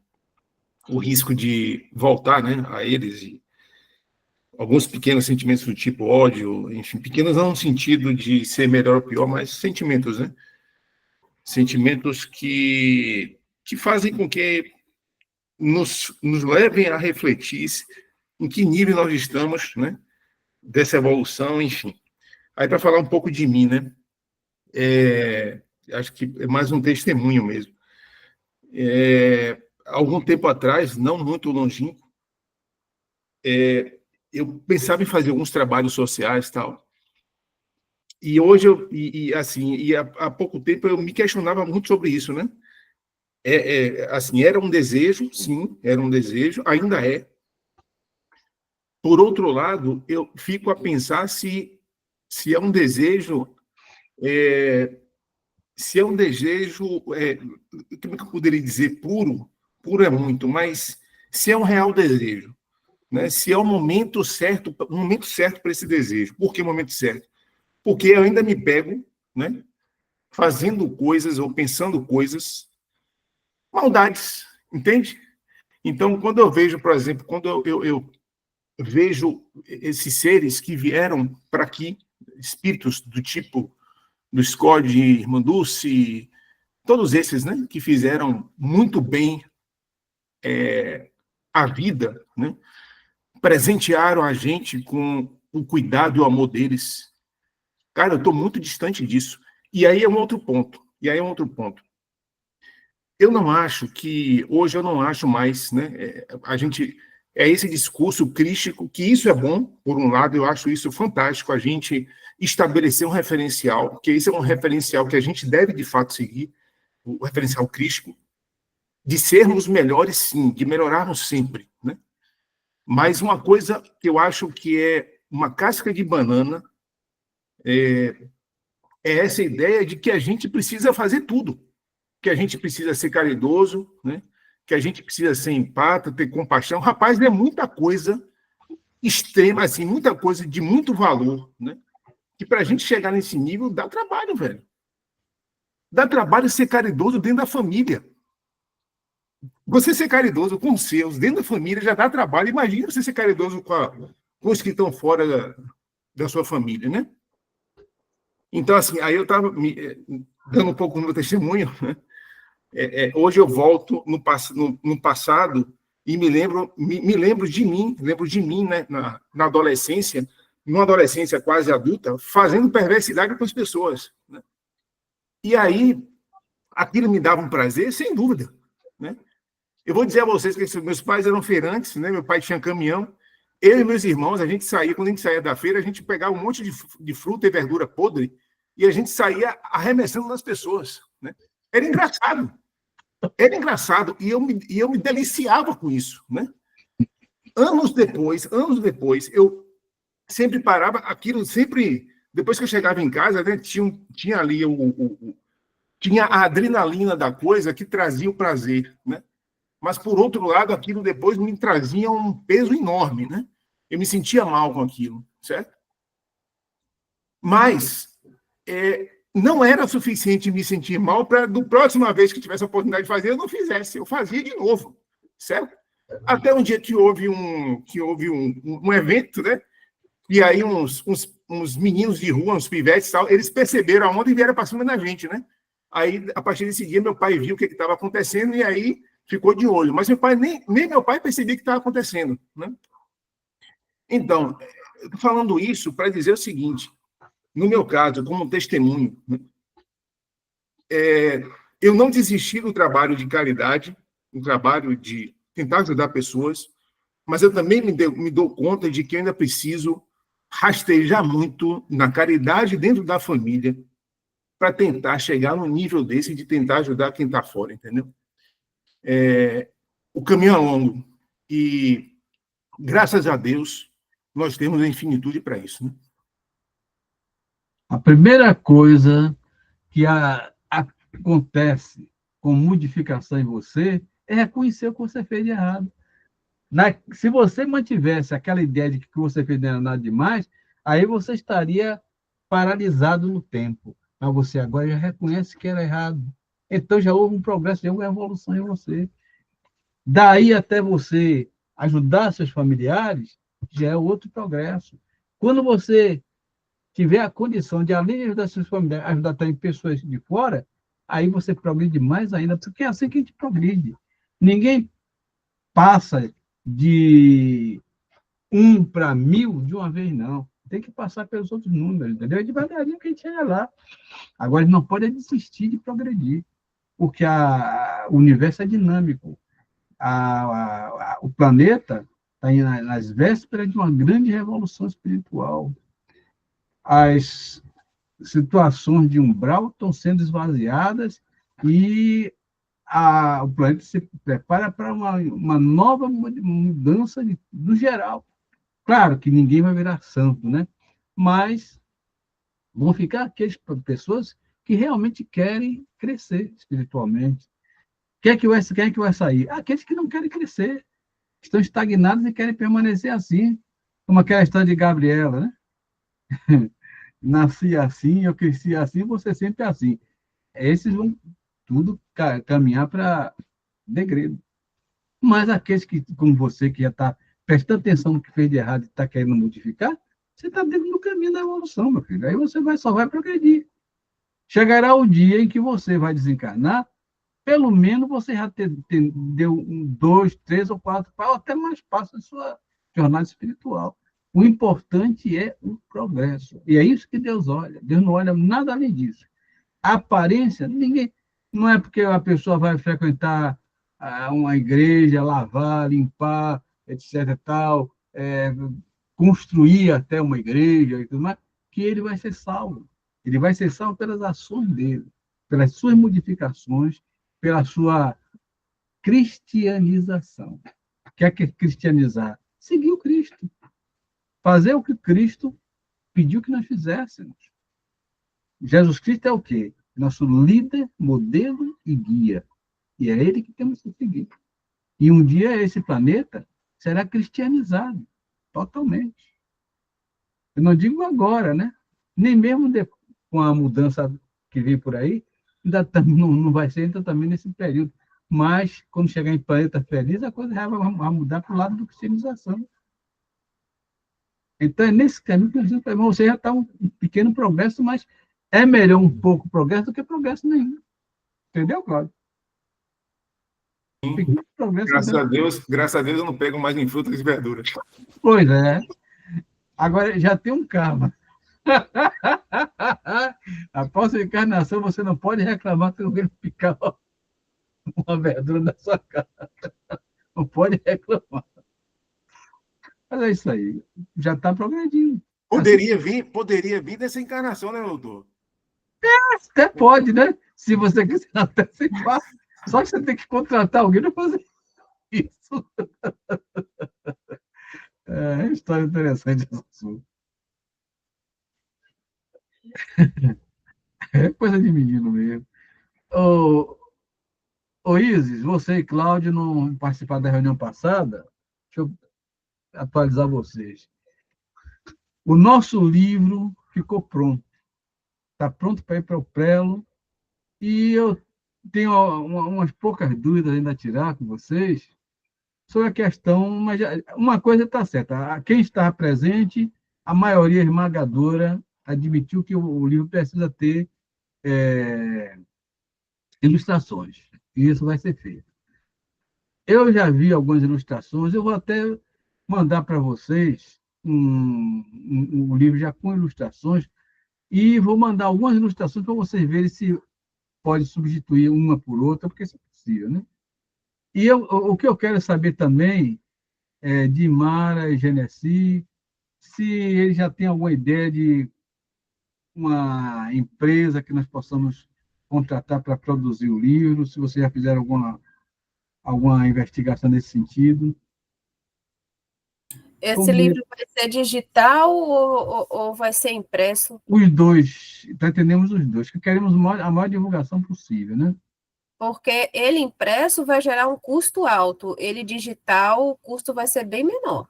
risco de voltar, né, a eles, e alguns pequenos sentimentos do tipo ódio, enfim, pequenos não no sentido de ser melhor ou pior, mas sentimentos, né? Sentimentos que fazem com que nos levem a refletir em que nível nós estamos, né, dessa evolução, enfim. Aí, para falar um pouco de mim, né, acho que é mais um testemunho mesmo. Algum tempo atrás, não muito longínquo, eu pensava em fazer alguns trabalhos sociais e tal. E hoje, há pouco tempo, eu me questionava muito sobre isso, né? Assim, era um desejo, sim, era um desejo, ainda é. Por outro lado, eu fico a pensar se é um desejo, como é que eu poderia dizer puro? Puro é muito, mas se é um real desejo, né? Se é o momento certo para esse desejo. Por que o momento certo? Porque eu ainda me pego, né, fazendo coisas ou pensando coisas, maldades, entende? Então, quando eu vejo, por exemplo, quando eu vejo esses seres que vieram para aqui, espíritos do tipo do Scott, Irmã Dulce, todos esses, né, que fizeram muito bem a vida, né, presentearam a gente com o cuidado e o amor deles. Cara, eu estou muito distante disso. E aí é um outro ponto. Eu não acho que... Hoje eu não acho mais, né? Esse discurso crístico, que isso é bom, por um lado, eu acho isso fantástico, a gente estabelecer um referencial, que esse é um referencial que a gente deve, de fato, seguir, o referencial crístico, de sermos melhores, sim, de melhorarmos sempre, né? Mas uma coisa que eu acho que é uma casca de banana é essa ideia de que a gente precisa fazer tudo, que a gente precisa ser caridoso, né? Que a gente precisa ser empático, ter compaixão. Rapaz, é muita coisa extrema, assim, muita coisa de muito valor, né? Que para a gente chegar nesse nível dá trabalho, velho. Dá trabalho ser caridoso dentro da família. Você ser caridoso com os seus, dentro da família, já dá trabalho. Imagina você ser caridoso com os que estão fora da sua família, né? Então, assim, aí eu estava dando um pouco do meu testemunho, né? Hoje eu volto no passado e me lembro de mim, né, na adolescência, numa adolescência quase adulta, fazendo perversidade com as pessoas, né? E aí, aquilo me dava um prazer, sem dúvida, né? Eu vou dizer a vocês que meus pais eram feirantes, né? Meu pai tinha caminhão. Eu e meus irmãos, quando a gente saía da feira, a gente pegava um monte de fruta e verdura podre e a gente saía arremessando nas pessoas, né? Era engraçado. E eu me deliciava com isso, né? Anos depois, eu sempre parava, depois que eu chegava em casa, né, tinha ali tinha a adrenalina da coisa que trazia o prazer, né? Mas, por outro lado, aquilo depois me trazia um peso enorme, né? Eu me sentia mal com aquilo, certo? Mas não era suficiente me sentir mal para, da próxima vez que tivesse a oportunidade de fazer, eu não fizesse. Eu fazia de novo, certo? Até um dia que houve um evento, né? E aí uns meninos de rua, uns pivetes e tal, eles perceberam a onda e vieram para cima da gente, né? Aí, a partir desse dia, meu pai viu o que estava acontecendo e aí ficou de olho. Mas nem meu pai percebia o que estava acontecendo, né? Então, eu estou falando isso para dizer o seguinte: no meu caso, como testemunho, né, eu não desisti do trabalho de caridade, do trabalho de tentar ajudar pessoas, mas eu também me dou conta de que eu ainda preciso rastejar muito na caridade dentro da família para tentar chegar no nível desse de tentar ajudar quem está fora, entendeu? O caminho é longo e, graças a Deus, nós temos a infinitude para isso, né? A primeira coisa que acontece com modificação em você é reconhecer o que você fez de errado. Se você mantivesse aquela ideia de que o que você fez não era nada demais, aí você estaria paralisado no tempo. Mas você agora já reconhece que era errado. Então já houve um progresso, já houve uma evolução em você. Daí até você ajudar seus familiares, já é outro progresso. Quando você tiver a condição de, além de ajudar seus familiares, ajudar também pessoas de fora, aí você progride mais ainda, porque é assim que a gente progride. Ninguém passa de 1 para 1000 de uma vez, não. Tem que passar pelos outros números, entendeu? É devagarinho que a gente chega lá. Agora, a gente não pode desistir de progredir, porque o universo é dinâmico. O planeta está nas vésperas de uma grande revolução espiritual. As situações de umbral estão sendo esvaziadas e o planeta se prepara para uma nova mudança do geral. Claro que ninguém vai virar santo, né? Mas vão ficar aquelas pessoas que realmente querem crescer espiritualmente. Quem é que vai sair? Aqueles que não querem crescer, estão estagnados e querem permanecer assim, como aquela história de Gabriela, né? Nasci assim, eu cresci assim, você sempre é assim. Esses vão tudo caminhar para degredo. Mas aqueles que, como você, que já está prestando atenção no que fez de errado e está querendo modificar, você está dentro do caminho da evolução, meu filho. Aí você só vai progredir. Chegará o dia em que você vai desencarnar, pelo menos você já deu 2, 3 ou 4, ou até mais passos da sua jornada espiritual. O importante é o progresso. E é isso que Deus olha. Deus não olha nada além disso. A aparência, ninguém. Não é porque a pessoa vai frequentar uma igreja, lavar, limpar, etc. Tal, construir até uma igreja e tudo mais, que ele vai ser salvo. Ele vai ser salvo pelas ações dele, pelas suas modificações, pela sua cristianização. O que é cristianizar? Seguir o Cristo. Fazer o que Cristo pediu que nós fizéssemos. Jesus Cristo é o quê? Nosso líder, modelo e guia. E é ele que temos que seguir. E um dia esse planeta será cristianizado, totalmente. Eu não digo agora, né? Nem mesmo com a mudança que vem por aí, ainda não vai ser ainda também nesse período. Mas, quando chegar em planeta feliz, a coisa já vai mudar para o lado da cristianização. Então, é nesse caminho que você já está um pequeno progresso, mas é melhor um pouco progresso do que progresso nenhum. Entendeu, Cláudio? Graças a Deus eu não pego mais em frutas e verduras. Pois é. Agora, já tem um karma. Após a encarnação, você não pode reclamar que alguém picar uma verdura na sua casa. Não pode reclamar. Mas é isso aí. Já está progredindo. Poderia vir dessa encarnação, né, doutor? Até pode, né? Se você quiser antecipar. Só que você tem que contratar alguém para fazer isso. É história interessante esse assunto. É coisa de menino mesmo. Ô Isis, você e Cláudio não participaram da reunião passada? Deixa eu atualizar vocês. O nosso livro ficou pronto. Está pronto para ir para o prelo. E eu tenho umas poucas dúvidas ainda a tirar com vocês sobre a questão, mas uma coisa está certa. Quem está presente, a maioria esmagadora admitiu que o livro precisa ter ilustrações. E isso vai ser feito. Eu já vi algumas ilustrações, eu vou até mandar para vocês um livro já com ilustrações, e vou mandar algumas ilustrações para vocês verem se pode substituir uma por outra, porque isso é possível, né? E o que eu quero saber também de Mara e Genesi, se ele já tem alguma ideia de uma empresa que nós possamos contratar para produzir o livro, se vocês já fizeram alguma investigação nesse sentido. Esse Como livro vai ser digital ou vai ser impresso? os dois, pretendemos os dois, que queremos a maior divulgação possível, né? Porque ele impresso vai gerar um custo alto, ele digital, o custo vai ser bem menor.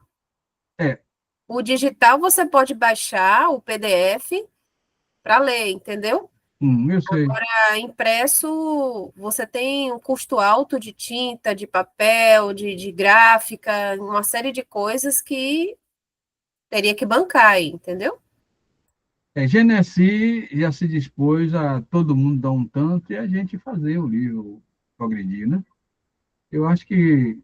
É. O digital você pode baixar o PDF para ler, entendeu? Eu sei. Agora, impresso, você tem um custo alto de tinta, de papel, de gráfica, uma série de coisas que teria que bancar aí, entendeu? Genesi já se dispôs a todo mundo dar um tanto e a gente fazer o livro progredir, né? Eu acho que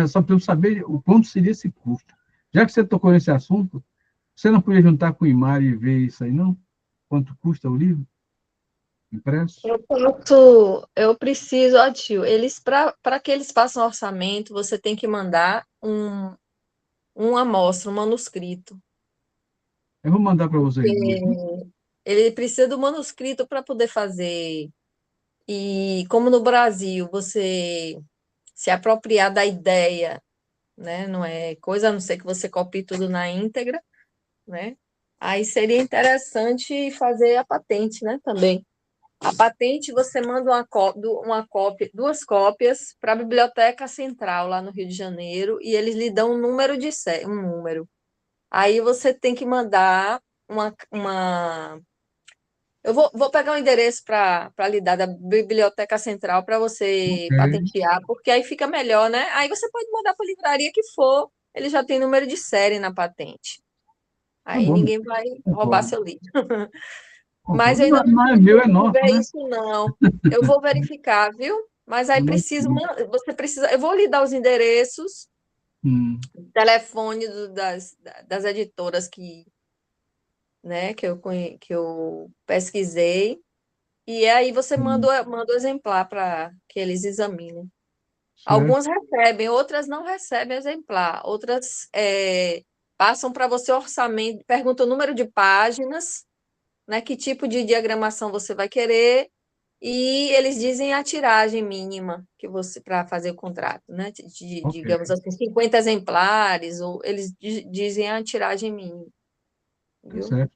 só precisamos saber o quanto seria esse custo. Já que você tocou nesse assunto, você não podia juntar com o Imar e ver isso aí, não? Quanto custa o livro impresso? Eu preciso, ó tio, para que eles façam orçamento, você tem que mandar uma amostra, um manuscrito. Eu vou mandar para vocês dois, né? Ele precisa do manuscrito para poder fazer. E como no Brasil você se apropriar da ideia, né? Não é coisa a não ser que você copie tudo na íntegra, né? Aí seria interessante fazer a patente, né? Também. A patente você manda uma cópia, duas cópias para a Biblioteca Central lá no Rio de Janeiro e eles lhe dão um número de série, um número. Aí você tem que mandar uma... Eu vou pegar um endereço para lhe dar da Biblioteca Central para você Ok, patentear, porque aí fica melhor, né? Aí você pode mandar para a livraria que for, ele já tem número de série na patente. tá Aí bom, ninguém vai roubar concordo. seu livro. Mas Concordo. eu ainda não Não é meu, é consigo nosso, ver né? isso, não. Eu vou verificar, viu? Mas aí você precisa. Eu vou lhe dar os endereços, telefone das editoras né, que eu pesquisei. E aí você manda o exemplar para que eles examinem. Certo. Algumas recebem, outras não recebem exemplar, outras passam para você orçamento, perguntam o número de páginas, né, que tipo de diagramação você vai querer, e eles dizem a tiragem mínima que você para fazer o contrato, né? Ok, Digamos assim, 50 exemplares, ou eles dizem a tiragem mínima, tá viu? certo.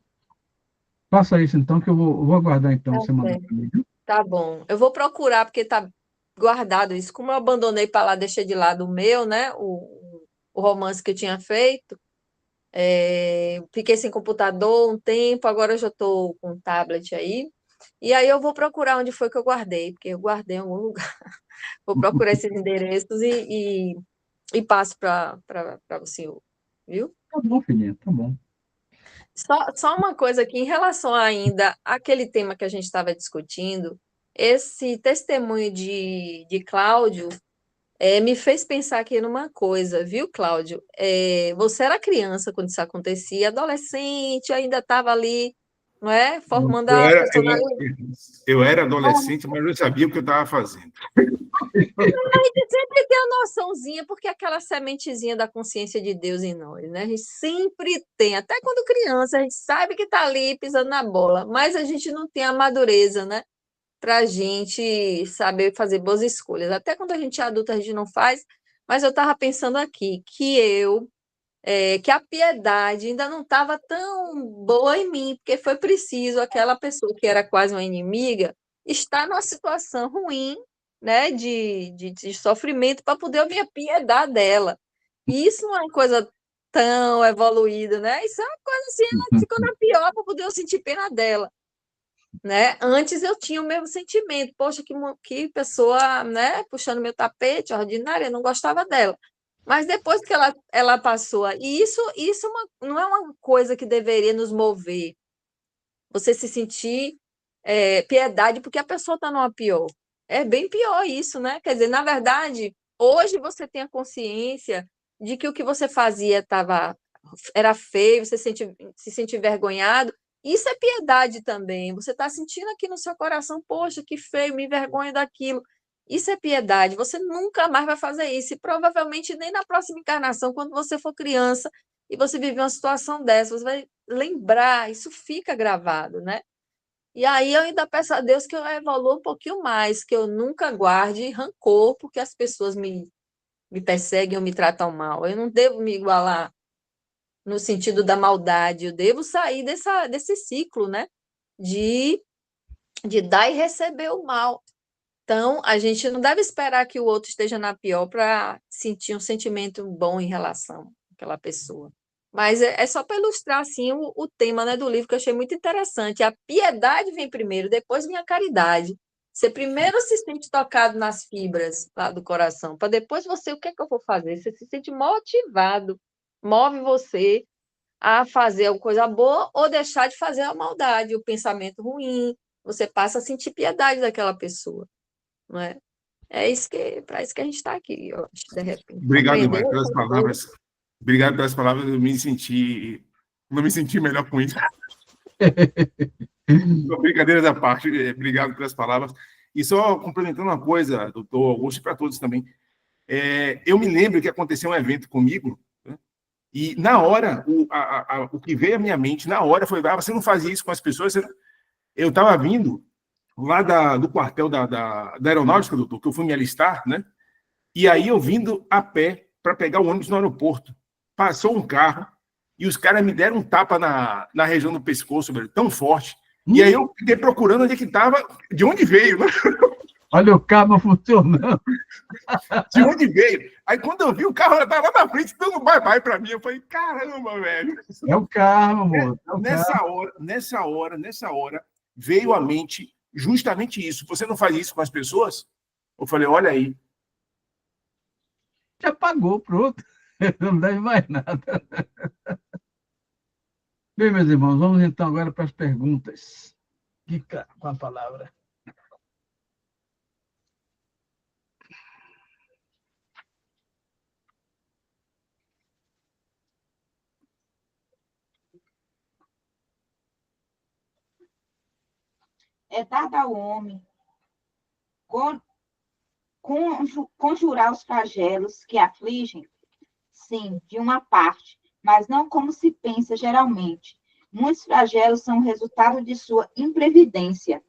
Faça isso então, que eu vou aguardar então Tá você mandar certo. para mim, viu? Tá bom. Eu vou procurar, porque tá guardado isso. Como eu abandonei para lá, deixei de lado o meu, né? O romance que eu tinha feito. Fiquei sem computador um tempo, agora eu já estou com um tablet aí. E aí eu vou procurar onde foi que eu guardei, porque eu guardei em algum lugar. Vou procurar esses endereços e passo para o senhor, viu? Tá bom, filhinha, tá bom. Só uma coisa aqui, em relação ainda àquele tema que a gente estava discutindo, esse testemunho de Cláudio me fez pensar aqui numa coisa, viu, Cláudio? Você era criança quando isso acontecia, adolescente, ainda estava ali, não é? Formando Eu a era, eu, personalidade. eu era adolescente, mas eu sabia o que eu estava fazendo. A gente sempre tem a noçãozinha, porque é aquela sementezinha da consciência de Deus em nós, né? A gente sempre tem, até quando criança, a gente sabe que está ali pisando na bola, mas a gente não tem a madureza, né? Para a gente saber fazer boas escolhas. Até quando a gente é adulta, a gente não faz, mas eu estava pensando aqui que a piedade ainda não estava tão boa em mim, porque foi preciso aquela pessoa que era quase uma inimiga estar numa situação ruim, né, de sofrimento para poder eu me apiedar dela. E isso não é uma coisa tão evoluída, né? Isso é uma coisa assim, ela ficou na pior para poder eu sentir pena dela, né? Antes eu tinha o mesmo sentimento, poxa, que pessoa, né, puxando meu tapete, ordinária, eu não gostava dela. Mas depois que ela passou, e isso não é uma coisa que deveria nos mover, você se sentir piedade porque a pessoa está numa pior. É bem pior isso, né? Quer dizer, na verdade, hoje você tem a consciência de que o que você fazia era feio, você se sente envergonhado. Isso é piedade também. Você está sentindo aqui no seu coração, poxa, que feio, me envergonho daquilo. Isso é piedade. Você nunca mais vai fazer isso. E provavelmente nem na próxima encarnação, quando você for criança, e você viver uma situação dessa, você vai lembrar, isso fica gravado, né? E aí eu ainda peço a Deus que eu evolua um pouquinho mais, que eu nunca guarde rancor porque as pessoas me perseguem ou me tratam mal. Eu não devo me igualar no sentido da maldade, eu devo sair desse ciclo, né? De, de dar e receber o mal. Então, a gente não deve esperar que o outro esteja na pior para sentir um sentimento bom em relação àquela pessoa. Mas é só para ilustrar assim, o tema, né, do livro, que eu achei muito interessante. A piedade vem primeiro, depois vem a caridade. Você primeiro se sente tocado nas fibras lá do coração, para depois você, o que é que eu vou fazer? Você se sente motivado, move você a fazer alguma coisa boa ou deixar de fazer a maldade, o pensamento ruim. Você passa a sentir piedade daquela pessoa, não é? É isso para isso que a gente está aqui, eu acho, de repente. Obrigado, Aprender Mãe, pelas essas coisas. palavras. Obrigado pelas palavras. Não me senti melhor com isso. Brincadeiras à parte, obrigado pelas palavras. E só complementando uma coisa, doutor Augusto, para todos também. Eu me lembro que aconteceu um evento comigo, né? E na hora, o que veio à minha mente, na hora, foi: você não fazia isso com as pessoas? Eu estava vindo lá do quartel da aeronáutica, doutor, que eu fui me alistar, né? E aí eu vindo a pé para pegar o ônibus no aeroporto. Passou um carro e os caras me deram um tapa na região do pescoço, velho, tão forte. E aí eu fiquei procurando onde é que estava, de onde veio, né? Olha o carro funcionando. De onde veio. Aí quando eu vi, o carro estava lá na frente, dando bye-bye para mim. Eu falei: caramba, velho. É o carro, amor. É o carro. Nessa hora, veio à mente justamente isso. Você não faz isso com as pessoas? Eu falei: olha aí. Já pagou, pronto. Não deve mais nada. Bem, meus irmãos, vamos então agora para as perguntas. Fica com a palavra. É dado ao homem conjurar os flagelos que afligem, sim, de uma parte, mas não como se pensa geralmente. Muitos flagelos são resultado de sua imprevidência.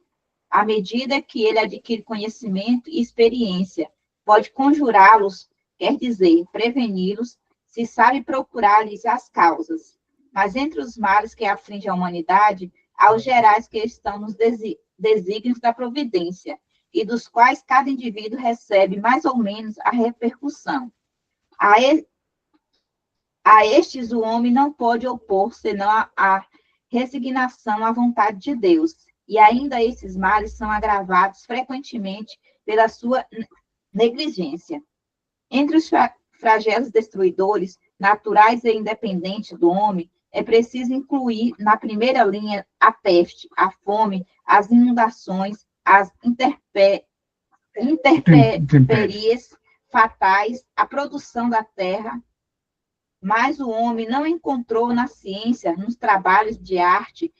À medida que ele adquire conhecimento e experiência, pode conjurá-los, quer dizer, preveni-los, se sabe procurar-lhes as causas. Mas entre os males que afligem a humanidade, há os gerais que estão nos desígnios da providência, e dos quais cada indivíduo recebe mais ou menos a repercussão. A estes o homem não pode opor, senão a resignação à vontade de Deus. E ainda esses males são agravados frequentemente pela sua negligência. Entre os flagelos destruidores, naturais e independentes do homem, é preciso incluir na primeira linha a peste, a fome, as inundações, as intempéries fatais, a produção da terra. Mas o homem não encontrou na ciência, nos trabalhos de arte,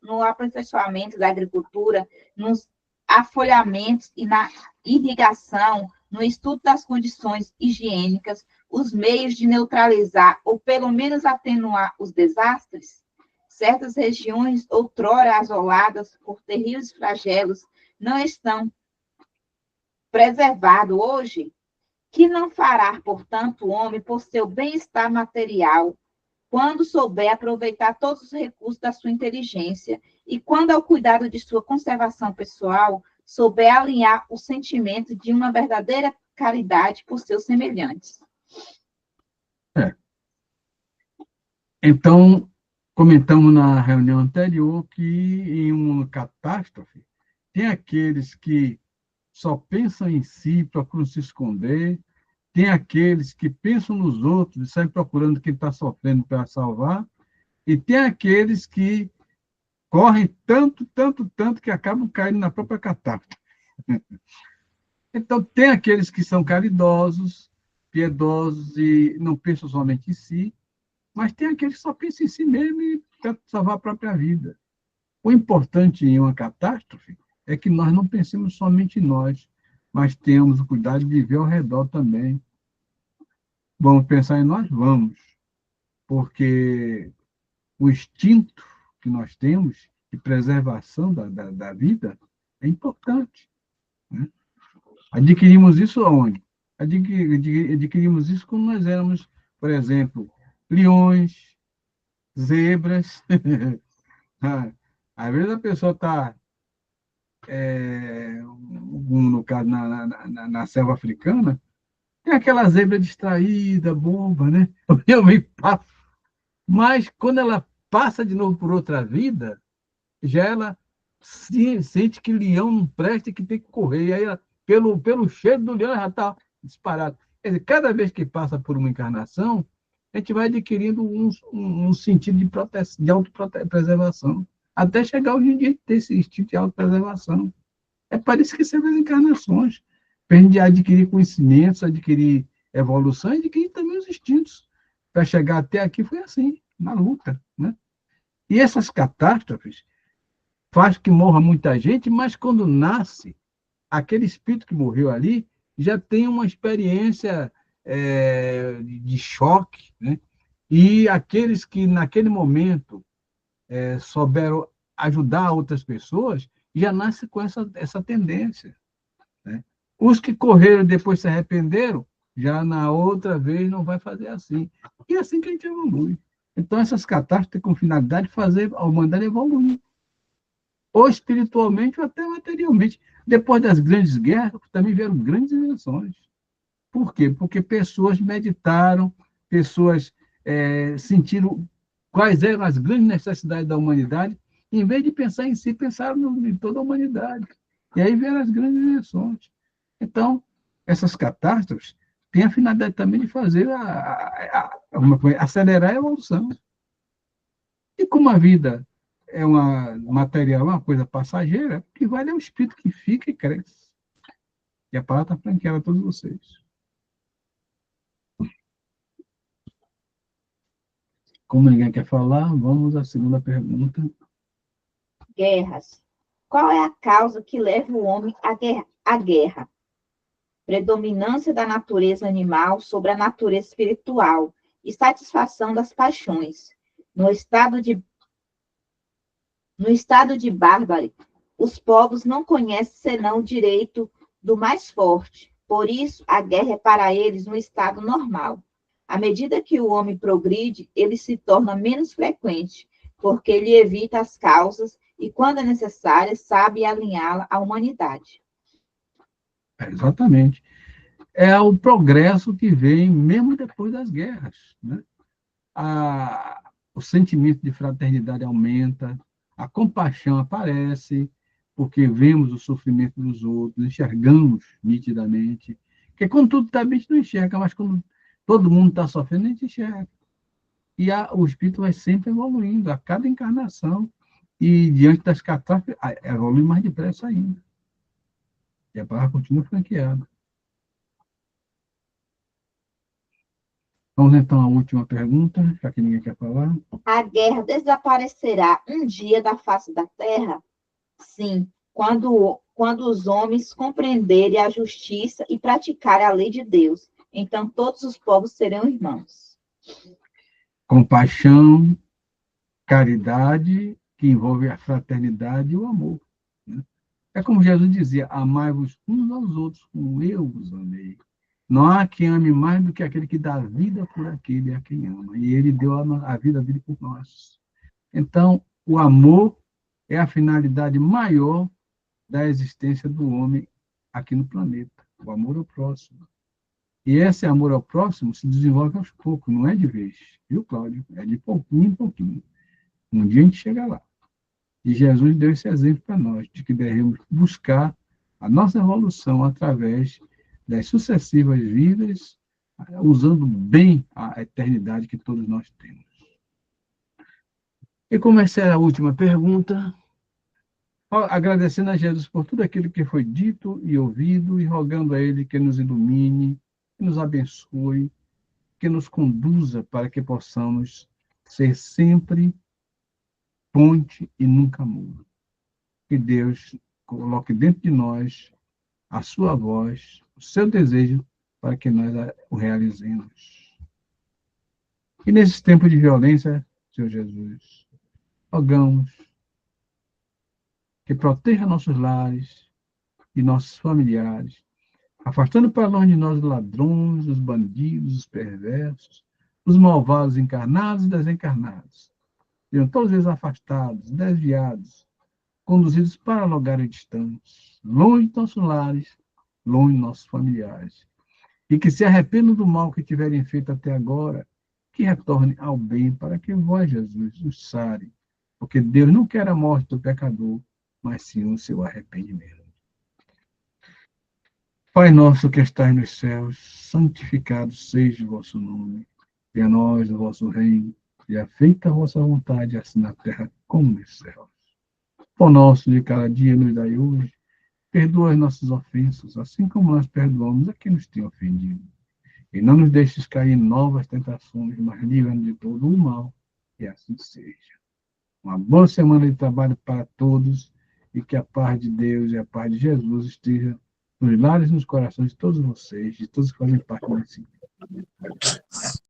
no aperfeiçoamento da agricultura, nos afolhamentos e na irrigação, no estudo das condições higiênicas, os meios de neutralizar ou pelo menos atenuar os desastres. Certas regiões, outrora asoladas por terríveis flagelos, não estão preservadas hoje. Que não fará, portanto, o homem por seu bem-estar material, quando souber aproveitar todos os recursos da sua inteligência e quando, ao cuidado de sua conservação pessoal, souber alinhar o sentimento de uma verdadeira caridade por seus semelhantes. Então, comentamos na reunião anterior que em uma catástrofe, tem aqueles que só pensam em si, procuram se esconder, tem aqueles que pensam nos outros e saem procurando quem está sofrendo para salvar, e tem aqueles que correm tanto que acabam caindo na própria catástrofe. Então, tem aqueles que são caridosos, piedosos e não pensam somente em si, mas tem aqueles que só pensam em si mesmo e tentam salvar a própria vida. O importante em uma catástrofe é que nós não pensemos somente em nós, mas temos o cuidado de viver ao redor também. Vamos pensar em nós? Vamos. porque o instinto que nós temos de preservação da vida é importante, né? Adquirimos isso aonde? Adquirimos isso quando nós éramos, por exemplo, leões, zebras. Às vezes a pessoa está, no caso, na selva africana, tem aquela zebra distraída, boba, né? Mas quando ela passa de novo por outra vida, já ela sente que leão não presta e que tem que correr. E aí, pelo cheiro do leão, ela já está disparado. Quer dizer, cada vez que passa por uma encarnação, a gente vai adquirindo um sentido de autopreservação, até chegar hoje em dia ter esse instinto de autopreservação. É para isso que servem as encarnações, para a gente adquirir conhecimentos, adquirir evolução e adquirir também os instintos. Para chegar até aqui foi assim, na luta, né? E essas catástrofes faz que morra muita gente, mas quando nasce, aquele espírito que morreu ali já tem uma experiência de choque, né? E aqueles que naquele momento souberam ajudar outras pessoas já nascem com essa tendência, né? Os que correram e depois se arrependeram, já na outra vez não vai fazer assim. E é assim que a gente evolui. Então, essas catástrofes têm como finalidade fazer a humanidade evoluir, ou espiritualmente ou até materialmente. Depois das grandes guerras, também vieram grandes invenções. Por quê? Porque pessoas meditaram, pessoas sentiram quais eram as grandes necessidades da humanidade, em vez de pensar em si, pensaram em toda a humanidade. E aí vieram as grandes invenções. Então, essas catástrofes têm a finalidade também de fazer acelerar a evolução. E como a vida é uma material, uma coisa passageira, o que vale é o espírito que fica e cresce. E a palavra está franqueada a todos vocês. Como ninguém quer falar, vamos à segunda pergunta. Guerras. Qual é a causa que leva o homem à guerra? Predominância da natureza animal sobre a natureza espiritual e satisfação das paixões. No estado de bárbaro, os povos não conhecem senão o direito do mais forte. Por isso, a guerra é para eles um estado normal. À medida que o homem progride, ele se torna menos frequente, porque ele evita as causas e, quando é necessário, sabe alinhá-la à humanidade. Exatamente. É o progresso que vem mesmo depois das guerras, né? O sentimento de fraternidade aumenta, a compaixão aparece, porque vemos o sofrimento dos outros, enxergamos nitidamente. Porque quando tudo está bem, a gente não enxerga, mas quando todo mundo está sofrendo, a gente enxerga. E o espírito vai sempre evoluindo, a cada encarnação, e diante das catástrofes, evolui mais depressa ainda. E a palavra continua franqueada. Vamos então à última pergunta, já que ninguém quer falar. A guerra desaparecerá um dia da face da terra? Sim, quando os homens compreenderem a justiça e praticarem a lei de Deus, então todos os povos serão irmãos. Compaixão, caridade, que envolve a fraternidade e o amor, né? É como Jesus dizia, amai-vos uns aos outros, como eu vos amei. Não há quem ame mais do que aquele que dá a vida por aquele a quem ama. E ele deu a vida dele por nós. Então, o amor é a finalidade maior da existência do homem aqui no planeta. O amor ao próximo. E esse amor ao próximo se desenvolve aos poucos, não é de vez. Viu, Cláudio? É de pouquinho em pouquinho. Um dia a gente chega lá. E Jesus deu esse exemplo para nós, de que devemos buscar a nossa evolução através das sucessivas vidas, usando bem a eternidade que todos nós temos. E como essa era a última pergunta, agradecendo a Jesus por tudo aquilo que foi dito e ouvido, e rogando a Ele que nos ilumine, que nos abençoe, que nos conduza para que possamos ser sempre ponte e nunca muro. Que Deus coloque dentro de nós a sua voz, o seu desejo, para que nós o realizemos. E nesses tempos de violência, Senhor Jesus, rogamos que proteja nossos lares e nossos familiares, afastando para longe de nós os ladrões, os bandidos, os perversos, os malvados encarnados e desencarnados. Sejam todos eles afastados, desviados, conduzidos para lugares distantes, longe de nossos lares, longe de nossos familiares. E que se arrependam do mal que tiverem feito até agora, que retornem ao bem, para que vós, Jesus, os sare. Porque Deus não quer a morte do pecador, mas sim o seu arrependimento. Pai nosso que estais nos céus, santificado seja o vosso nome. Venha a nós o vosso reino, e feita a vossa vontade, assim na terra como nos céus. Pão nosso de cada dia nos dai hoje, perdoa as nossas ofensas, assim como nós perdoamos a quem nos tem ofendido. E não nos deixes cair em novas tentações, mas livra-nos de todo o mal, e assim seja. Uma boa semana de trabalho para todos, e que a paz de Deus e a paz de Jesus esteja nos lares e nos corações de todos vocês, de todos que fazem parte desse grupo.